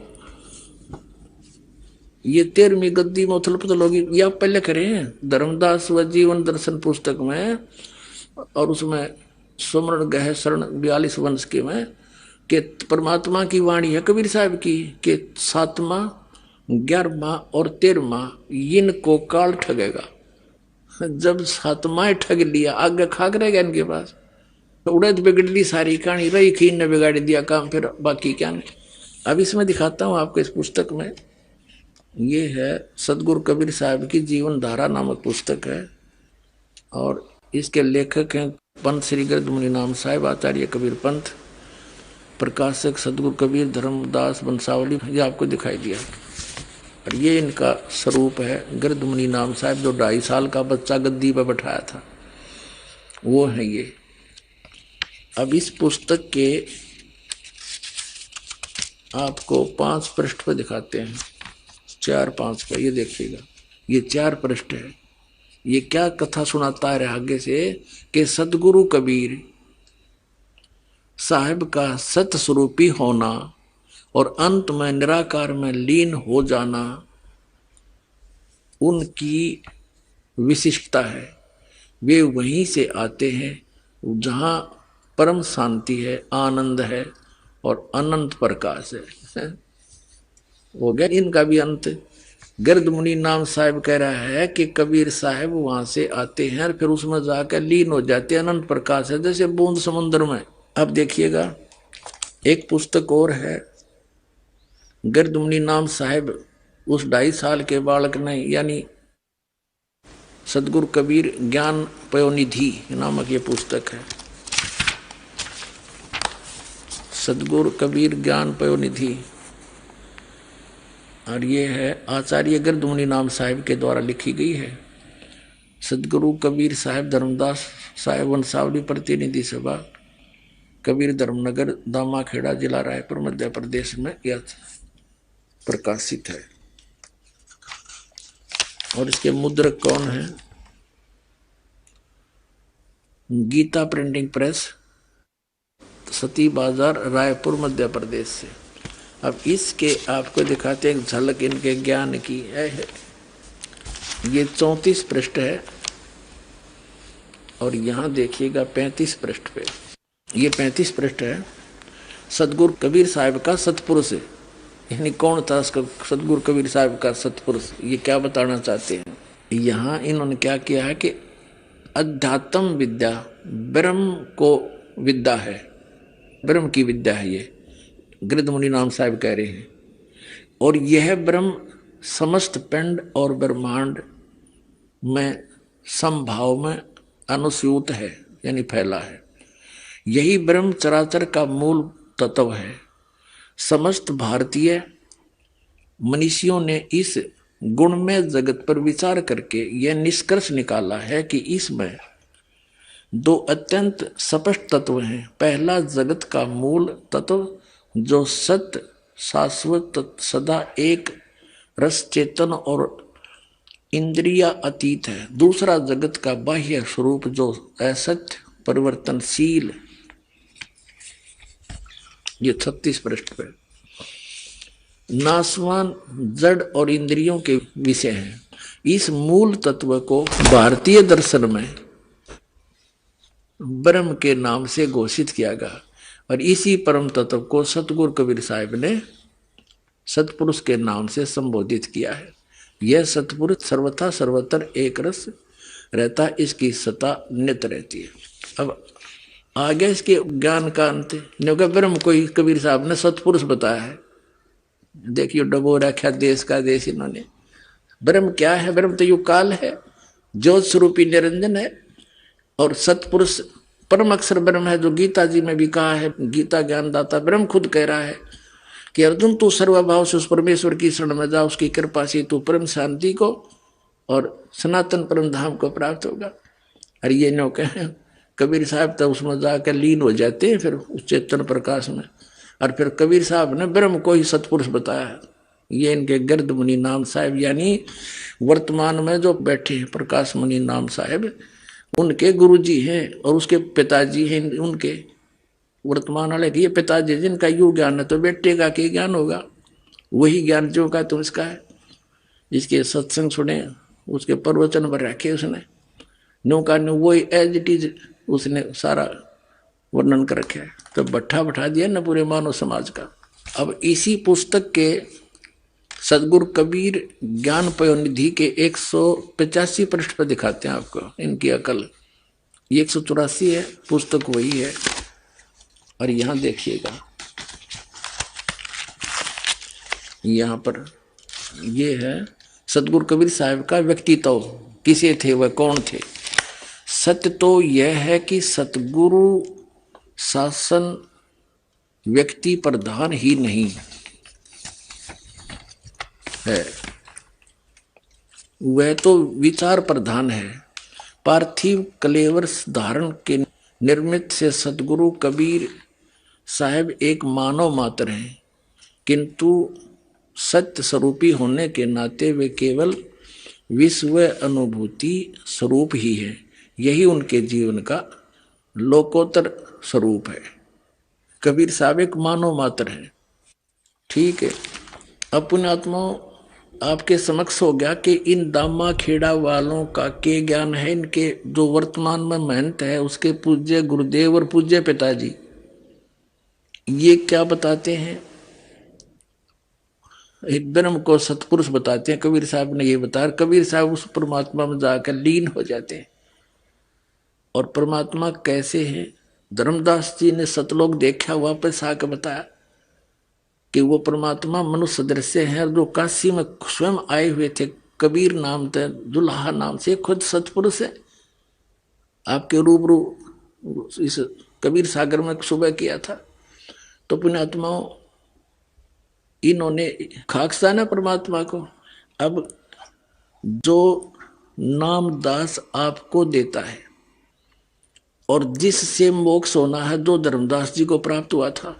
ये 13वीं गद्दी में उथल पुथल होगी, ये आप पहले करें धर्मदास व जीवन दर्शन पुस्तक में, और उसमें सुमरण गह शरण 42 वंश के में कि परमात्मा की वाणी है कबीर साहब की कि 7वां 11वां और 13वां इनको काल ठगेगा। जब 7वां ठग लिया आगे खाक रहेगा इनके पास, तो उड़द बिगड़ ली सारी कहानी, रही खीन ने बिगाड़ दिया काम, फिर बाकी क्या नहीं। अब इसमें दिखाता हूं आपको, इस पुस्तक में ये है सदगुरु कबीर साहब की जीवन धारा नामक पुस्तक है, और इसके लेखक हैं पंत श्री गिरद मुनि नाम साहिब, आचार्य कबीर पंथ, प्रकाशक सदगुरु कबीर धर्मदास वंशावली। ये आपको दिखाई दिया, और ये इनका स्वरूप है गिरद मुनि नाम साहिब, जो 2.5 साल का बच्चा गद्दी पर बैठाया था, वो है ये। अब इस पुस्तक के आपको 5 पृष्ठ पर दिखाते हैं, 4-5 पर, ये देखिएगा, ये 4 पृष्ठ है। ये क्या कथा सुनाता है आगे से कि सदगुरु कबीर साहिब का सत स्वरूपी होना और अंत में निराकार में लीन हो जाना उनकी विशिष्टता है। वे वहीं से आते हैं जहां परम शांति है, आनंद है और अनंत प्रकाश है। हो गया इनका भी अंत। गिरद मुनि नाम साहिब कह रहा है कि कबीर साहब वहां से आते हैं और फिर उसमें जाकर लीन हो जाते हैं, अनंत प्रकाश है जैसे बूंद समुद्र में। अब देखिएगा एक पुस्तक और है, गिरद मुनि नाम साहिब उस 2.5 साल के बालक ने, यानी सदगुरु कबीर ज्ञान पयोनिधि नामक ये पुस्तक है, सदगुरु कबीर ज्ञान पयोनिधि, और ये है आचार्य गिरद मुनि नाम साहिब के द्वारा लिखी गई है। सदगुरु कबीर साहिब धर्मदास साहिब वंशावली प्रतिनिधि सभा, कबीर धर्मनगर दामा खेड़ा जिला रायपुर मध्य प्रदेश में यह प्रकाशित है। और इसके मुद्रक कौन है? गीता प्रिंटिंग प्रेस, सती बाजार रायपुर मध्य प्रदेश से। अब इसके आपको दिखाते हैं झलक इनके ज्ञान की है। ये 34 पृष्ठ है और यहां देखिएगा 35 पृष्ठ पे, ये 35 पृष्ठ है। सदगुरु कबीर साहब का सतपुरुष, यानी कौन था सदगुरु कबीर साहब का सतपुरुष, ये क्या बताना चाहते हैं। यहाँ इन्होंने क्या किया है कि अध्यात्म विद्या ब्रह्म को विद्या है, ब्रह्म की विद्या है, ये गिरद मुनि नाम साहब कह रहे हैं। और यह ब्रह्म समस्त पिंड और ब्रह्मांड में समभाव में अनुस्यूत है, यानी फैला है। यही ब्रह्म चराचर का मूल तत्व है। समस्त भारतीय मनीषियों ने इस गुणमय जगत पर विचार करके यह निष्कर्ष निकाला है कि इसमें दो अत्यंत स्पष्ट तत्व हैं। पहला जगत का मूल तत्व जो सत्य शाश्वत सदा एक रस चेतन और इंद्रिया अतीत है। दूसरा जगत का बाह्य स्वरूप जो असत्य परिवर्तनशील, ये 36 पृष्ठ पे, नाशवान जड़ और इंद्रियों के विषय हैं। इस मूल तत्व को भारतीय दर्शन में ब्रह्म के नाम से घोषित किया गया और इसी परम तत्व को सतगुरु कबीर साहिब ने सतपुरुष के नाम से संबोधित किया है। यह सतपुरुष सर्वथा सर्वत्र एक रस रहता, इसकी सत्ता नित्य रहती है। अब आगे इसके ज्ञान का अंत ब्रह्म को कबीर साहब ने सतपुरुष बताया है। देखिए डबो रखा देश का देश इन्होंने। ब्रह्म क्या है? ब्रह्म तो युग काल है, ज्योत स्वरूपी निरंजन है और सतपुरुष परम अक्षर ब्रह्म है, जो गीता जी में भी कहा है। गीता ज्ञानदाता ब्रह्म खुद कह रहा है कि अर्जुन तू सर्वभाव से उस परमेश्वर की शरण में जा, उसकी कृपा से तू परम शांति को और सनातन परम धाम को प्राप्त होगा। और ये नो कहें कबीर साहब तो उसमें जाकर लीन हो जाते हैं फिर उस चेतन प्रकाश में। और फिर कबीर साहब ने ब्रह्म को ही सतपुरुष बताया है। ये इनके गर्द मुनि नाम साहब, यानी वर्तमान में जो बैठे हैं प्रकाश मुनि नाम साहब, उनके गुरुजी हैं और उसके पिताजी हैं उनके वर्तमान वाले। ये पिताजी जिनका यू ज्ञान है तो बेटे का क्या ज्ञान होगा? वही ज्ञान जो का तो उसका है। जिसके सत्संग सुने उसके प्रवचन पर रखे उसने नो का नो वही एज इट इज उसने सारा वर्णन कर रखे है। तो बैठा दिया ना पूरे मानव समाज का। अब इसी पुस्तक के सदगुरु कबीर ज्ञान पयोनिधि के 185 पृष्ठ पर दिखाते हैं आपको इनकी अकल। ये 184 है, पुस्तक वही है। और यहां देखिएगा, यहां पर ये है सदगुरु कबीर साहब का व्यक्तित्व। किसे थे वह, कौन थे? सत्य तो यह है कि सतगुरु शासन व्यक्ति प्रधान ही नहीं है, वह तो विचार प्रधान है। पार्थिव कलेवर धारण के निर्मित से सतगुरु कबीर साहब एक मानव मात्र हैं, किंतु सत्य स्वरूपी होने के नाते वे केवल विश्व अनुभूति स्वरूप ही है। यही उनके जीवन का लोकोत्तर स्वरूप है। कबीर साहब एक मानव मात्र है। ठीक है, अब पुण्यात्माओं आपके समक्ष हो गया कि इन दामा खेड़ा वालों का के ज्ञान है। इनके जो वर्तमान में महंत है उसके पूज्य गुरुदेव और पूज्य पिताजी ये क्या बताते हैं? ब्रह्म को सतपुरुष बताते हैं। कबीर साहब ने ये बताया। कबीर साहब उस परमात्मा में जाकर लीन हो जाते हैं। और परमात्मा कैसे है? धर्मदास जी ने सतलोक देखा, वापस आकर बताया कि वो परमात्मा मनुष्य दृश्य है। जो काशी में स्वयं आए हुए थे कबीर नाम थे, दुल्हा नाम से, खुद सतपुरुष है। आपके रूबरू इस कबीर सागर में सुबह किया था। तो पुण्यात्माओं इन्होंने खाकसा ना परमात्मा को। अब जो नाम दास आपको देता है और जिससे मोक्ष होना है, जो धर्मदास जी को प्राप्त हुआ था,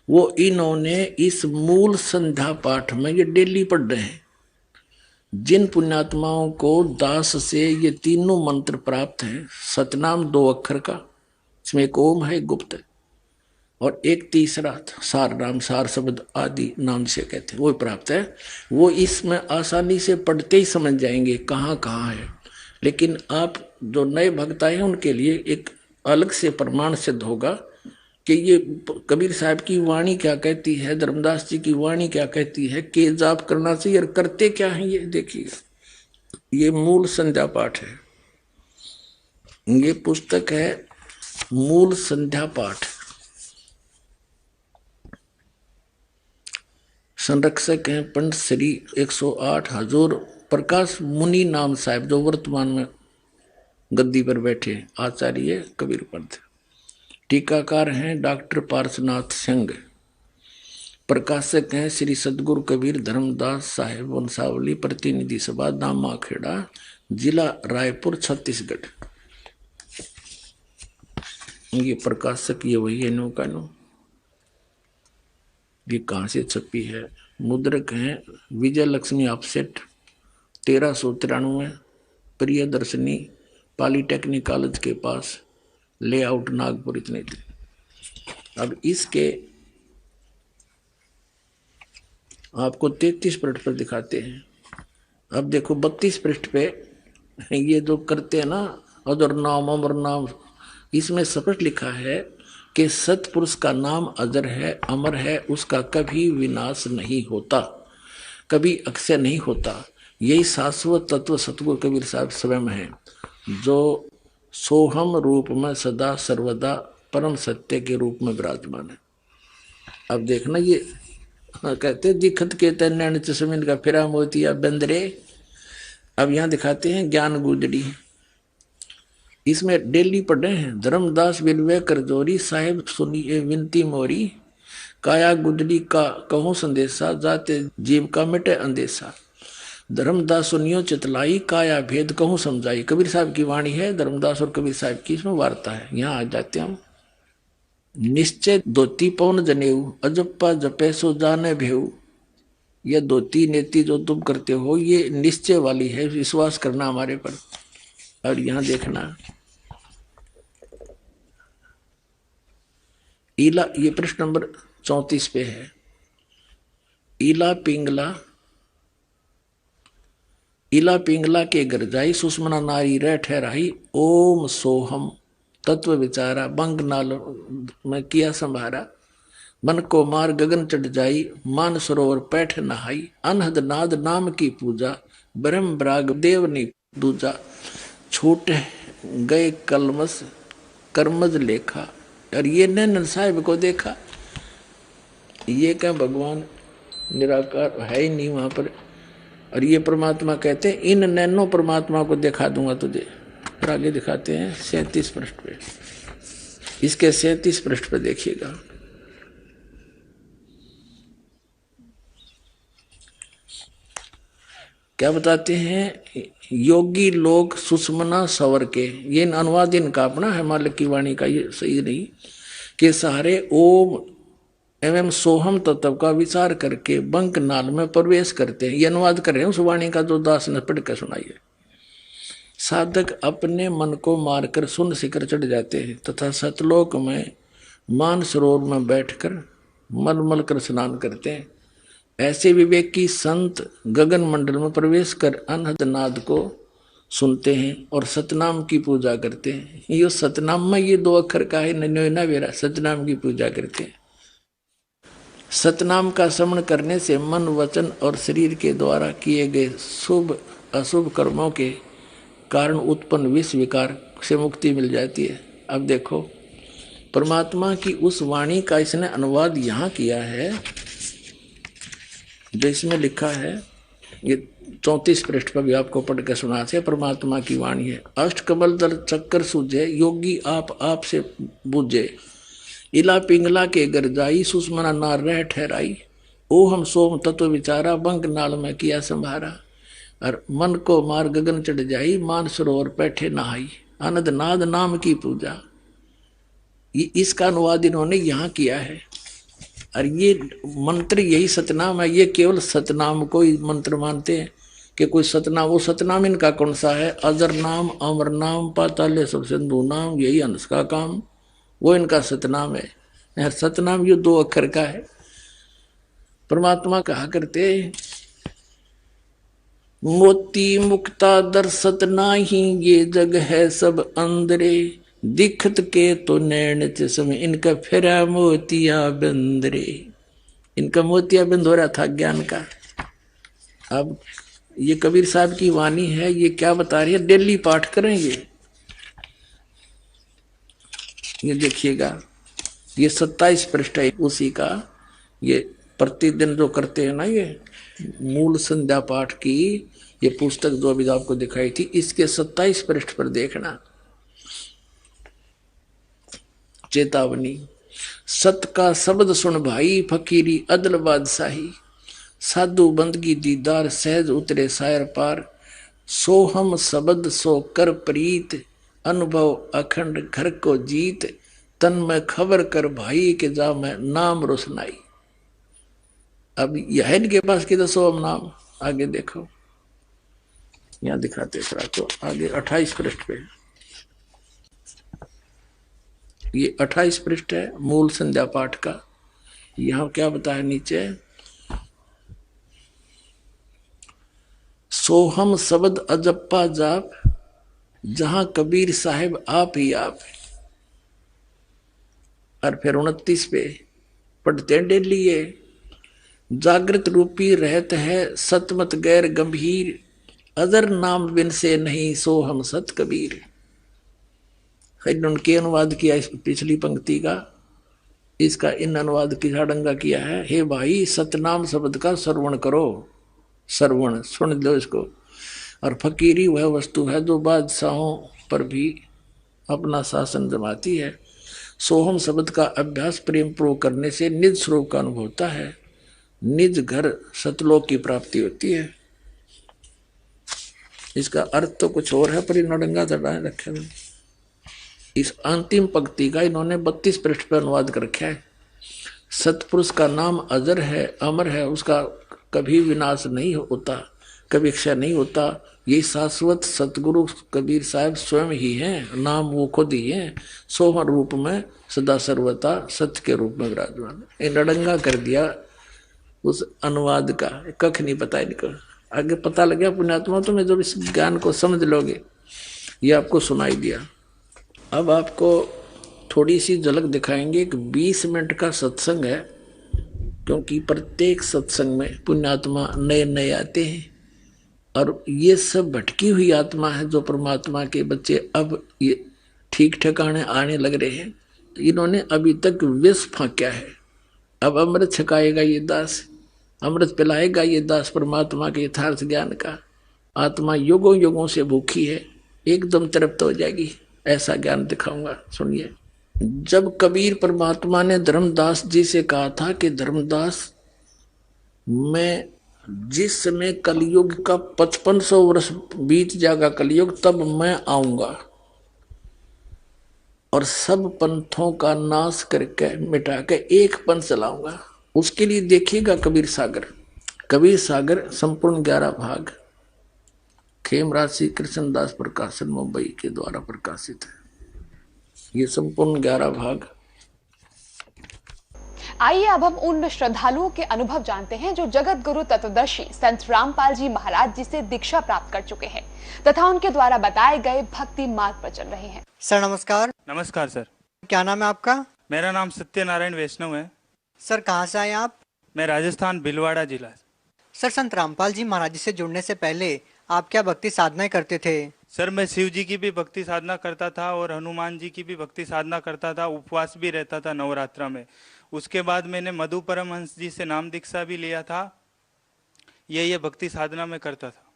वो इन्होंने इस मूल संध्या पाठ में ये डेली पढ़ रहे हैं। जिन पुण्यात्माओं को दास से ये तीनों मंत्र प्राप्त हैं, सतनाम 2 अक्षर का, इसमें एक ओम है, गुप्त है, और एक तीसरा सार नाम, सार शब्द आदि नाम से कहते हैं, वो प्राप्त है। वो इसमें आसानी से पढ़ते ही समझ जाएंगे कहाँ कहाँ है। लेकिन आप जो नए भक्त आए हैं उनके लिए एक अलग से प्रमाण सिद्ध होगा कि ये कबीर साहब की वाणी क्या कहती है, धर्मदास जी की वाणी क्या कहती है, के जाप करना चाहिए और करते क्या है। ये देखिएगा, ये मूल संध्या पाठ है। ये पुस्तक है मूल संध्या पाठ। संरक्षक हैं पंडित श्री 108 हजूर प्रकाश मुनि नाम साहब, जो वर्तमान में गद्दी पर बैठे आचार्य कबीर पंथ। टीकाकार हैं डॉक्टर पार्शनाथ सिंह। प्रकाशक हैं श्री सतगुरु कबीर धर्मदास साहेब वंशावली, प्रतिनिधि सभा दामाखेड़ा, जिला रायपुर, छत्तीसगढ़। ये प्रकाशक ये वही है, नो का नो। ये कहाँ से छपी है? मुद्रक हैं Vijay Lakshmi offset, 1393, Priyadarshini, polytechnic college के पास, लेआउट नागपुर, इतने थे। अब इसके आपको 33 पृष्ठ पर दिखाते हैं। अब देखो 32 पृष्ठ पे ये जो करते हैं ना अजर नाम अमर नाम, इसमें स्पष्ट लिखा है कि सतपुरुष का नाम अजर है, अमर है, उसका कभी विनाश नहीं होता, कभी अक्षय नहीं होता। यही शाश्वत तत्व सतगुरु कबीर साहब स्वयं है, जो सोहम रूप में सदा सर्वदा परम सत्य के रूप में विराजमान है। अब देखना ये कहते दिखत के नैन चश्मिन का फिरा मोतिया बंदरे। अब यहाँ दिखाते हैं ज्ञान गुजरी, इसमें डेली पढ़े हैं। धर्मदास बिलवे करजोरी साहेब सुनिए विनती मोरी, काया गुजरी का कहूँ संदेशा, जाते जीव का मिटे अंदेशा। धर्मदास सुनियो चितलाई, काया भेद कहूँ समझाई। कबीर साहब की वाणी है, धर्मदास और कबीर साहब की इसमें वार्ता है। यहाँ आ जाते हम। निश्चय धोती पवन जनेऊ, अजप्पा जपे सो जाने भेऊ। यह धोती नेति जो तुम करते हो ये निश्चय वाली है, विश्वास करना हमारे पर। और यहां देखना ईला, ये प्रश्न नंबर 34 पे है। ईला पिंगला के घर जाई, सुषमना नारी रह ठहराई। ओम सोहम तत्व विचारा, बंग नाल में किया संभारा। मन को मार गगन चढ़ जाई, मान सरोवर पैठ नहाई। अनहद नाद नाम की पूजा, ब्रह्म ब्राग देव ने दूजा। छूट गए कलमस कर्मज लेखा। और ये नैन साहिब को देखा, ये क्या भगवान निराकार है ही नहीं वहां पर। और ये परमात्मा कहते हैं इन नैनो परमात्मा को दिखा दूंगा तुझे। फिर आगे दिखाते हैं 37 पृष्ठ पे। इसके 37 पृष्ठ पे देखिएगा। क्या बताते हैं? योगी लोग सुषमना सवर के, ये अनुवाद इनका अपना है, मालिक की वाणी का ये सही नहीं, के सहारे ओम एवं सोहम तत्व का विचार करके बंक नाल में प्रवेश करते हैं। ये अनुवाद कर रहे हैं उस वाणी का जो दास ने पढ़ कर सुनाई है। साधक अपने मन को मारकर सुन शिखर चढ़ जाते हैं तथा सतलोक में मान सरोवर में बैठकर मलमल कर स्नान करते हैं। ऐसे विवेकी संत गगन मंडल में प्रवेश कर अनहद नाद को सुनते हैं और सतनाम की पूजा करते हैं। ये सतनाम में ये 2 अक्षर का है, नन्योना वेरा, सतनाम की पूजा करते हैं। सतनाम का श्रवण करने से मन वचन और शरीर के द्वारा किए गए शुभ अशुभ कर्मों के कारण उत्पन्न विष विकार से मुक्ति मिल जाती है। अब देखो परमात्मा की उस वाणी का इसने अनुवाद यहाँ किया है जो इसमें लिखा है। ये 34 पृष्ठ पर भी आपको पढ़ कर सुना से परमात्मा की वाणी है। अष्ट कमल दल चक्कर सूझे, योगी आप से बूझे। इला पिंगला के घर जाई, सुषमना नार रह ठहराई। ओ हम सोम तत्व विचारा, बंक नाल में किया संभारा। और मन को मार गगन चढ़ जाई, मान सरोवर बैठे नहाई। आनंद नाद नाम की पूजा, ये इसका अनुवाद इन्होंने यहाँ किया है। और ये मंत्र यही सतनाम है। ये केवल सतनाम को ही मंत्र मानते हैं कि कोई सतनाम, वो सतनाम इनका कौन सा है? अजर नाम, अमर नाम, पाताले सब सिंधु नाम, यही अंश का काम, वो इनका सतनाम है। सतनाम ये 2 अक्षर का है। परमात्मा कहा करते मोती मुक्ता दर सतनाही, ये जग है सब अंदरे। दिखत के तो नैन चश्मे, इनका फिरा मोतिया बंदरे। इनका मोतिया बंद हो रहा था ज्ञान का। अब ये कबीर साहब की वाणी है, ये क्या बता रही है? डेली पाठ करेंगे। ये देखिएगा, ये 27 पृष्ठ है उसी का। ये प्रतिदिन जो करते हैं ना, ये मूल संध्या पाठ की ये पुस्तक जो अभी आपको दिखाई थी, इसके 27 पृष्ठ पर देखना। चेतावनी, सत का शब्द सुन भाई, फकीरी अदल बादशाही, साधु बंदगी दीदार, सहज उतरे सायर पार, सो हम शब्द सो कर प्रीत, अनुभव अखंड घर को जीत, तन में खबर कर भाई के जा मैं नाम रोशनाई। अब यह है इनके पास कि दसो हम नाम, आगे देखो यहां दिखाते तो आगे 28 पृष्ठ पे, ये 28 पृष्ठ है मूल संध्या पाठ का। यहां क्या बताया नीचे, सोहम शब्द अजप्पा जाप, जहां कबीर साहिब आप ही आप। और फिर 29 पे पढ़ते डेली ये, जागृत रूपी रहत है सतमत गैर गंभीर, अदर नाम बिन से नहीं सो हम सत कबीर। उनके अनुवाद किया इस पिछली पंक्ति का, इसका इन अनुवाद की साडंगा किया है। हे भाई सतनाम शब्द का श्रवण करो, श्रवण सुन लो इसको। और फकीरी वह वस्तु है जो बादशाहों पर भी अपना शासन जमाती है। सोहम शब्द का अभ्यास प्रेम पूर्वक करने से निज स्वरूप का अनुभव होता है, निज घर सतलोक की प्राप्ति होती है। इसका अर्थ तो कुछ और है पर नडंगा चढ़ाए रखे हैं। इस अंतिम पंक्ति का इन्होंने 32 पृष्ठ पर अनुवाद कर रखा है। सतपुरुष का नाम अजर है, अमर है, उसका कभी विनाश नहीं होता, कभी क्षय नहीं होता। ये शाश्वत सतगुरु कबीर साहब स्वयं ही हैं, नाम वो खुद ही हैं, सोहर रूप में सदा सर्वता सत्य के रूप में विराजमान। नडंगा कर दिया उस अनुवाद का, कख नहीं पता इनको। आगे पता लग गया पुण्यात्मा, तुम्हें जब इस ज्ञान को समझ लोगे, ये आपको सुनाई दिया। अब आपको थोड़ी सी झलक दिखाएंगे। एक 20 मिनट का सत्संग है, क्योंकि प्रत्येक सत्संग में पुण्यात्मा नए नए आते हैं और ये सब भटकी हुई आत्मा है जो परमात्मा के बच्चे अब ये ठीक ठिकाने आने लग रहे हैं। इन्होंने अभी तक विष फांका है, अब अमृत छकाएगा ये दास, अमृत पिलाएगा ये दास परमात्मा के यथार्थ ज्ञान का। आत्मा युगों युगों से भूखी है, एकदम तृप्त हो जाएगी, ऐसा ज्ञान दिखाऊंगा। सुनिए, जब कबीर परमात्मा ने धर्मदास जी से कहा था कि धर्मदास, मैं जिस समय कलयुग का 5500 वर्ष बीत जाएगा कलयुग, तब मैं आऊंगा और सब पंथों का नाश करके मिटा के एक पंथ चलाऊंगा। उसके लिए देखिएगा कबीर सागर। कबीर सागर संपूर्ण 11 भाग खेमराज श्री कृष्णदास प्रकाशन मुंबई के द्वारा प्रकाशित है। ये संपूर्ण 11 भाग। आइए अब हम उन श्रद्धालुओं के अनुभव जानते हैं जो जगत गुरु तत्वदर्शी संत रामपाल जी महाराज जी से दीक्षा प्राप्त कर चुके हैं तथा उनके द्वारा बताए गए भक्ति मार्ग पर चल रहे हैं। सर नमस्कार। नमस्कार सर। क्या नाम है आपका? मेरा नाम सत्यनारायण वैष्णव है। सर कहाँ से आए आप? मैं राजस्थान भिलवाड़ा जिला। सर संत रामपाल जी महाराज जी से जुड़ने से पहले आप क्या भक्ति साधनाएं करते थे? सर मैं शिव जी की भी भक्ति साधना करता था और हनुमान जी की भी भक्ति साधना करता था, उपवास भी रहता था नवरात्रा में। उसके बाद मैंने मधु परमहंस जी से नाम दीक्षा भी लिया था। ये भक्ति साधना में करता था।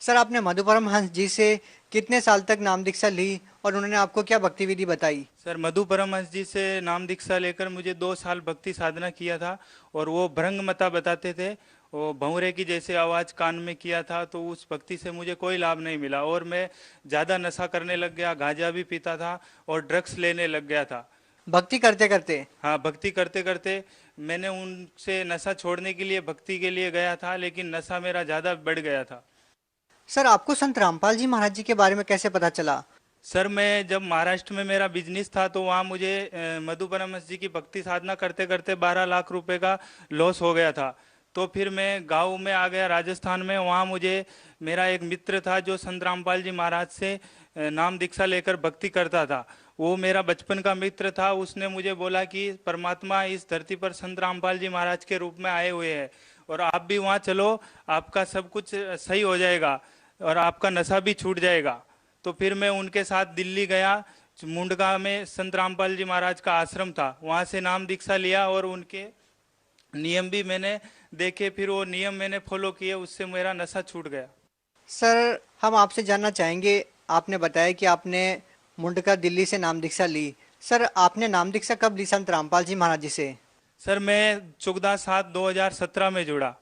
सर आपने मधु परमहंस जी से कितने साल तक नाम दीक्षा ली और उन्होंने आपको क्या भक्ति विधि बताई? सर मधु परमहंस जी से नाम दीक्षा लेकर मुझे 2 साल भक्ति साधना किया था और वो भ्रंगमता बताते थे, वो भंवरे की जैसे आवाज कान में किया था, तो उस भक्ति से मुझे कोई लाभ नहीं मिला और मैं ज्यादा नशा करने लग गया, गांजा भी पीता था और ड्रग्स लेने लग गया था भक्ति करते करते। हाँ, भक्ति करते करते मैंने उनसे नशा छोड़ने के लिए भक्ति के लिए गया था, लेकिन नशा मेरा ज्यादा बढ़ गया था। सर आपको संत रामपाल जी महाराज जी के बारे में कैसे पता चला? सर मैं जब महाराष्ट्र में मेरा बिजनेस था तो वहाँ मुझे मधु परमहंस जी की भक्ति साधना करते करते 12 लाख रुपए का लॉस हो गया था। तो फिर मैं गांव में आ गया राजस्थान में। वहाँ मुझे मेरा एक मित्र था जो संत रामपाल जी महाराज से नाम दीक्षा लेकर भक्ति करता था। वो मेरा बचपन का मित्र था। उसने मुझे बोला कि परमात्मा इस धरती पर संत रामपाल जी महाराज के रूप में आए हुए हैं और आप भी वहाँ चलो, आपका सब कुछ सही हो जाएगा और आपका नशा भी छूट जाएगा। तो फिर मैं उनके साथ दिल्ली गया। मुंडका में संत रामपाल जी महाराज का आश्रम था, वहाँ से नाम दीक्षा लिया और उनके नियम भी मैंने देखे, फिर वो नियम मैंने फॉलो किए, उससे मेरा नशा छूट गया। सर हम आपसे जानना चाहेंगे, आपने बताया कि आपने मुंडका दिल्ली से नाम दीक्षा ली, सर आपने नाम दीक्षा कब ली संत रामपाल जी महाराज जी से? सर मैं 14/7/2017 में जुड़ा।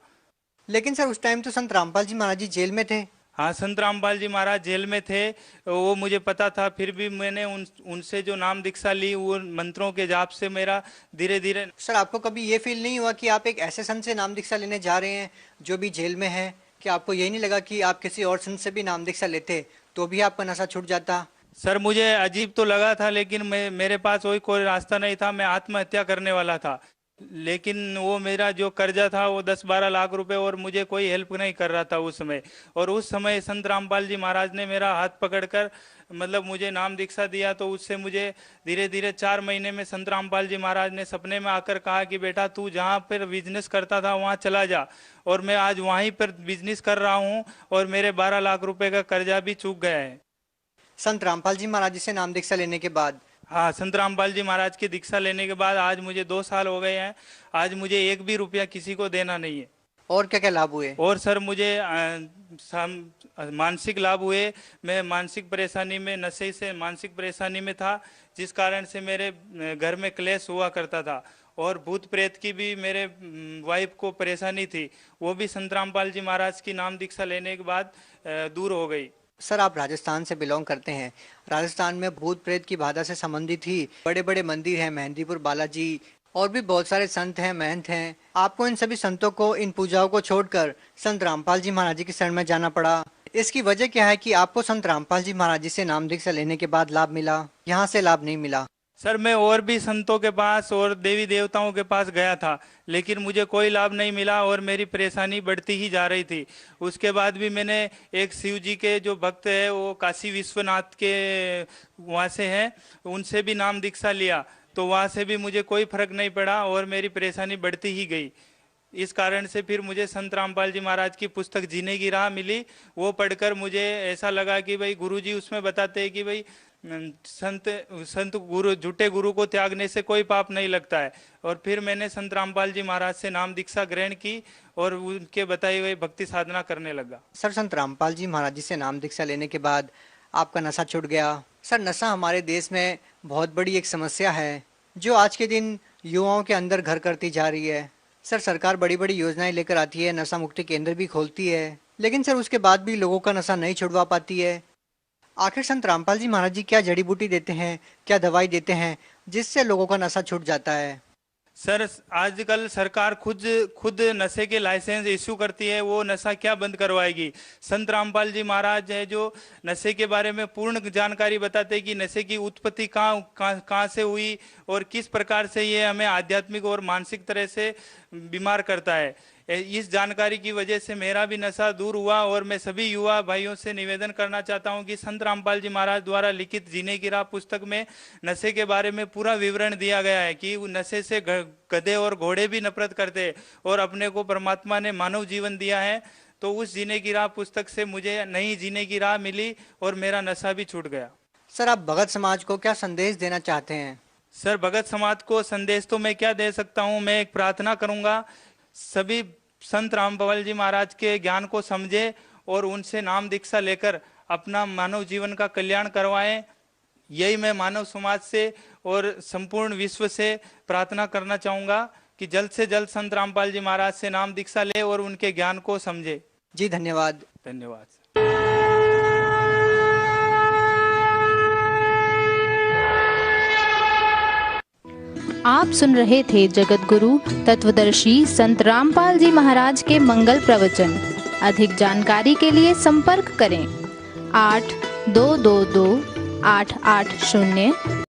लेकिन सर उस टाइम तो संत रामपाल जी महाराज जी जेल में थे। हाँ, संत रामपाल जी महाराज जेल में थे, वो मुझे पता था। फिर भी मैंने उनसे जो नाम दीक्षा ली वो मंत्रों के जाप से मेरा धीरे धीरे। सर आपको कभी ये फील नहीं हुआ कि आप एक ऐसे संत से नाम दीक्षा लेने जा रहे हैं जो भी जेल में है, कि आपको यही नहीं लगा कि आप किसी और संत से भी नाम दीक्षा लेते तो भी आपका नशा छूट जाता? सर मुझे अजीब तो लगा था, लेकिन मेरे पास कोई रास्ता नहीं था। मैं आत्महत्या करने वाला था, लेकिन वो मेरा जो कर्जा था वो 10-12 लाख रुपए, और मुझे कोई हेल्प नहीं कर रहा था उस समय। और उस समय संत रामपाल जी महाराज ने मेरा हाथ पकड़कर मतलब मुझे नाम दीक्षा दिया। तो उससे मुझे धीरे धीरे 4 महीने में संत रामपाल जी महाराज ने सपने में आकर कहा कि बेटा तू जहाँ पर बिजनेस करता था वहाँ चला जा। और मैं आज वहीं पर बिजनेस कर रहा हूँ और मेरे 12 लाख रुपए का कर्जा भी चूक गया है। संत रामपाल जी महाराज जी से नाम दीक्षा लेने के बाद? हाँ, संत रामपाल जी महाराज की दीक्षा लेने के बाद आज मुझे 2 साल हो गए हैं। आज मुझे 1 भी रुपया किसी को देना नहीं है। और क्या क्या लाभ हुए? और सर मुझे मानसिक लाभ हुए। मैं मानसिक परेशानी में, नशे से मानसिक परेशानी में था, जिस कारण से मेरे घर में क्लेश हुआ करता था। और भूत प्रेत की भी मेरे वाइफ को परेशानी थी, वो भी संत रामपाल जी महाराज की नाम दीक्षा लेने के बाद दूर हो गई। सर आप राजस्थान से बिलोंग करते हैं। राजस्थान में भूत प्रेत की बाधा से संबंधित ही बड़े बड़े मंदिर हैं, मेहंदीपुर बालाजी, और भी बहुत सारे संत हैं, महंत हैं। आपको इन सभी संतों को, इन पूजाओं को छोड़कर संत रामपाल जी महाराज जी की शरण में जाना पड़ा। इसकी वजह क्या है कि आपको संत रामपाल जी महाराज जी से नाम दीक्षा लेने के बाद लाभ मिला, यहाँ से लाभ नहीं मिला? सर मैं और भी संतों के पास और देवी देवताओं के पास गया था, लेकिन मुझे कोई लाभ नहीं मिला और मेरी परेशानी बढ़ती ही जा रही थी। उसके बाद भी मैंने एक शिव जी के जो भक्त है, वो काशी विश्वनाथ के वहाँ से हैं, उनसे भी नाम दीक्षा लिया, तो वहाँ से भी मुझे कोई फर्क नहीं पड़ा और मेरी परेशानी बढ़ती ही गई। इस कारण से फिर मुझे संत रामपाल जी महाराज की पुस्तक जीने की राह मिली। वो पढ़कर मुझे ऐसा लगा कि भाई गुरुजी उसमें बताते हैं कि भाई संत गुरु, झूठे गुरु को त्यागने से कोई पाप नहीं लगता है। और फिर मैंने संत रामपाल जी महाराज से नाम दीक्षा ग्रहण की और उनके बताए हुए भक्ति साधना करने लगा। सर संत रामपाल जी महाराज जी से नाम दीक्षा लेने के बाद आपका नशा छूट गया। सर नशा हमारे देश में बहुत बड़ी एक समस्या है जो आज के दिन युवाओं के अंदर घर करती जा रही है। सर सरकार बड़ी बड़ी योजनाएं लेकर आती है, नशा मुक्ति केंद्र भी खोलती है, लेकिन सर उसके बाद भी लोगों का नशा नहीं छुड़वा पाती है। आखिर संत रामपाल जी महाराज जी क्या जड़ी बूटी देते हैं, क्या दवाई देते हैं जिससे लोगों का नशा छूट जाता है? सर आजकल सरकार खुद नशे के लाइसेंस इश्यू करती है, वो नशा क्या बंद करवाएगी? संत रामपाल जी महाराज है जो नशे के बारे में पूर्ण जानकारी बताते हैं कि नशे की उत्पत्ति कहाँ से हुई और किस प्रकार से ये हमें आध्यात्मिक और मानसिक तरह से बीमार करता है। इस जानकारी की वजह से मेरा भी नशा दूर हुआ और मैं सभी युवा भाइयों से निवेदन करना चाहता हूं कि संत रामपाल जी महाराज द्वारा लिखित जीने की राह पुस्तक में नशे के बारे में पूरा विवरण दिया गया है कि नशे से गधे और घोड़े भी नफरत करते और अपने को परमात्मा ने मानव जीवन दिया है। तो उस जीने की राह पुस्तक से मुझे नई जीने की राह मिली और मेरा नशा भी छूट गया। सर आप भगत समाज को क्या संदेश देना चाहते हैं? सर भगत समाज को संदेश तो मैं क्या दे सकता हूँ, मैं एक प्रार्थना करूंगा, सभी संत रामपाल जी महाराज के ज्ञान को समझे और उनसे नाम दीक्षा लेकर अपना मानव जीवन का कल्याण करवाएं। यही मैं मानव समाज से और संपूर्ण विश्व से प्रार्थना करना चाहूंगा कि जल्द से जल्द संत रामपाल जी महाराज से नाम दीक्षा ले और उनके ज्ञान को समझे। जी धन्यवाद। धन्यवाद। आप सुन रहे थे जगत गुरु तत्वदर्शी संत रामपाल जी महाराज के मंगल प्रवचन। अधिक जानकारी के लिए संपर्क करें 8222 880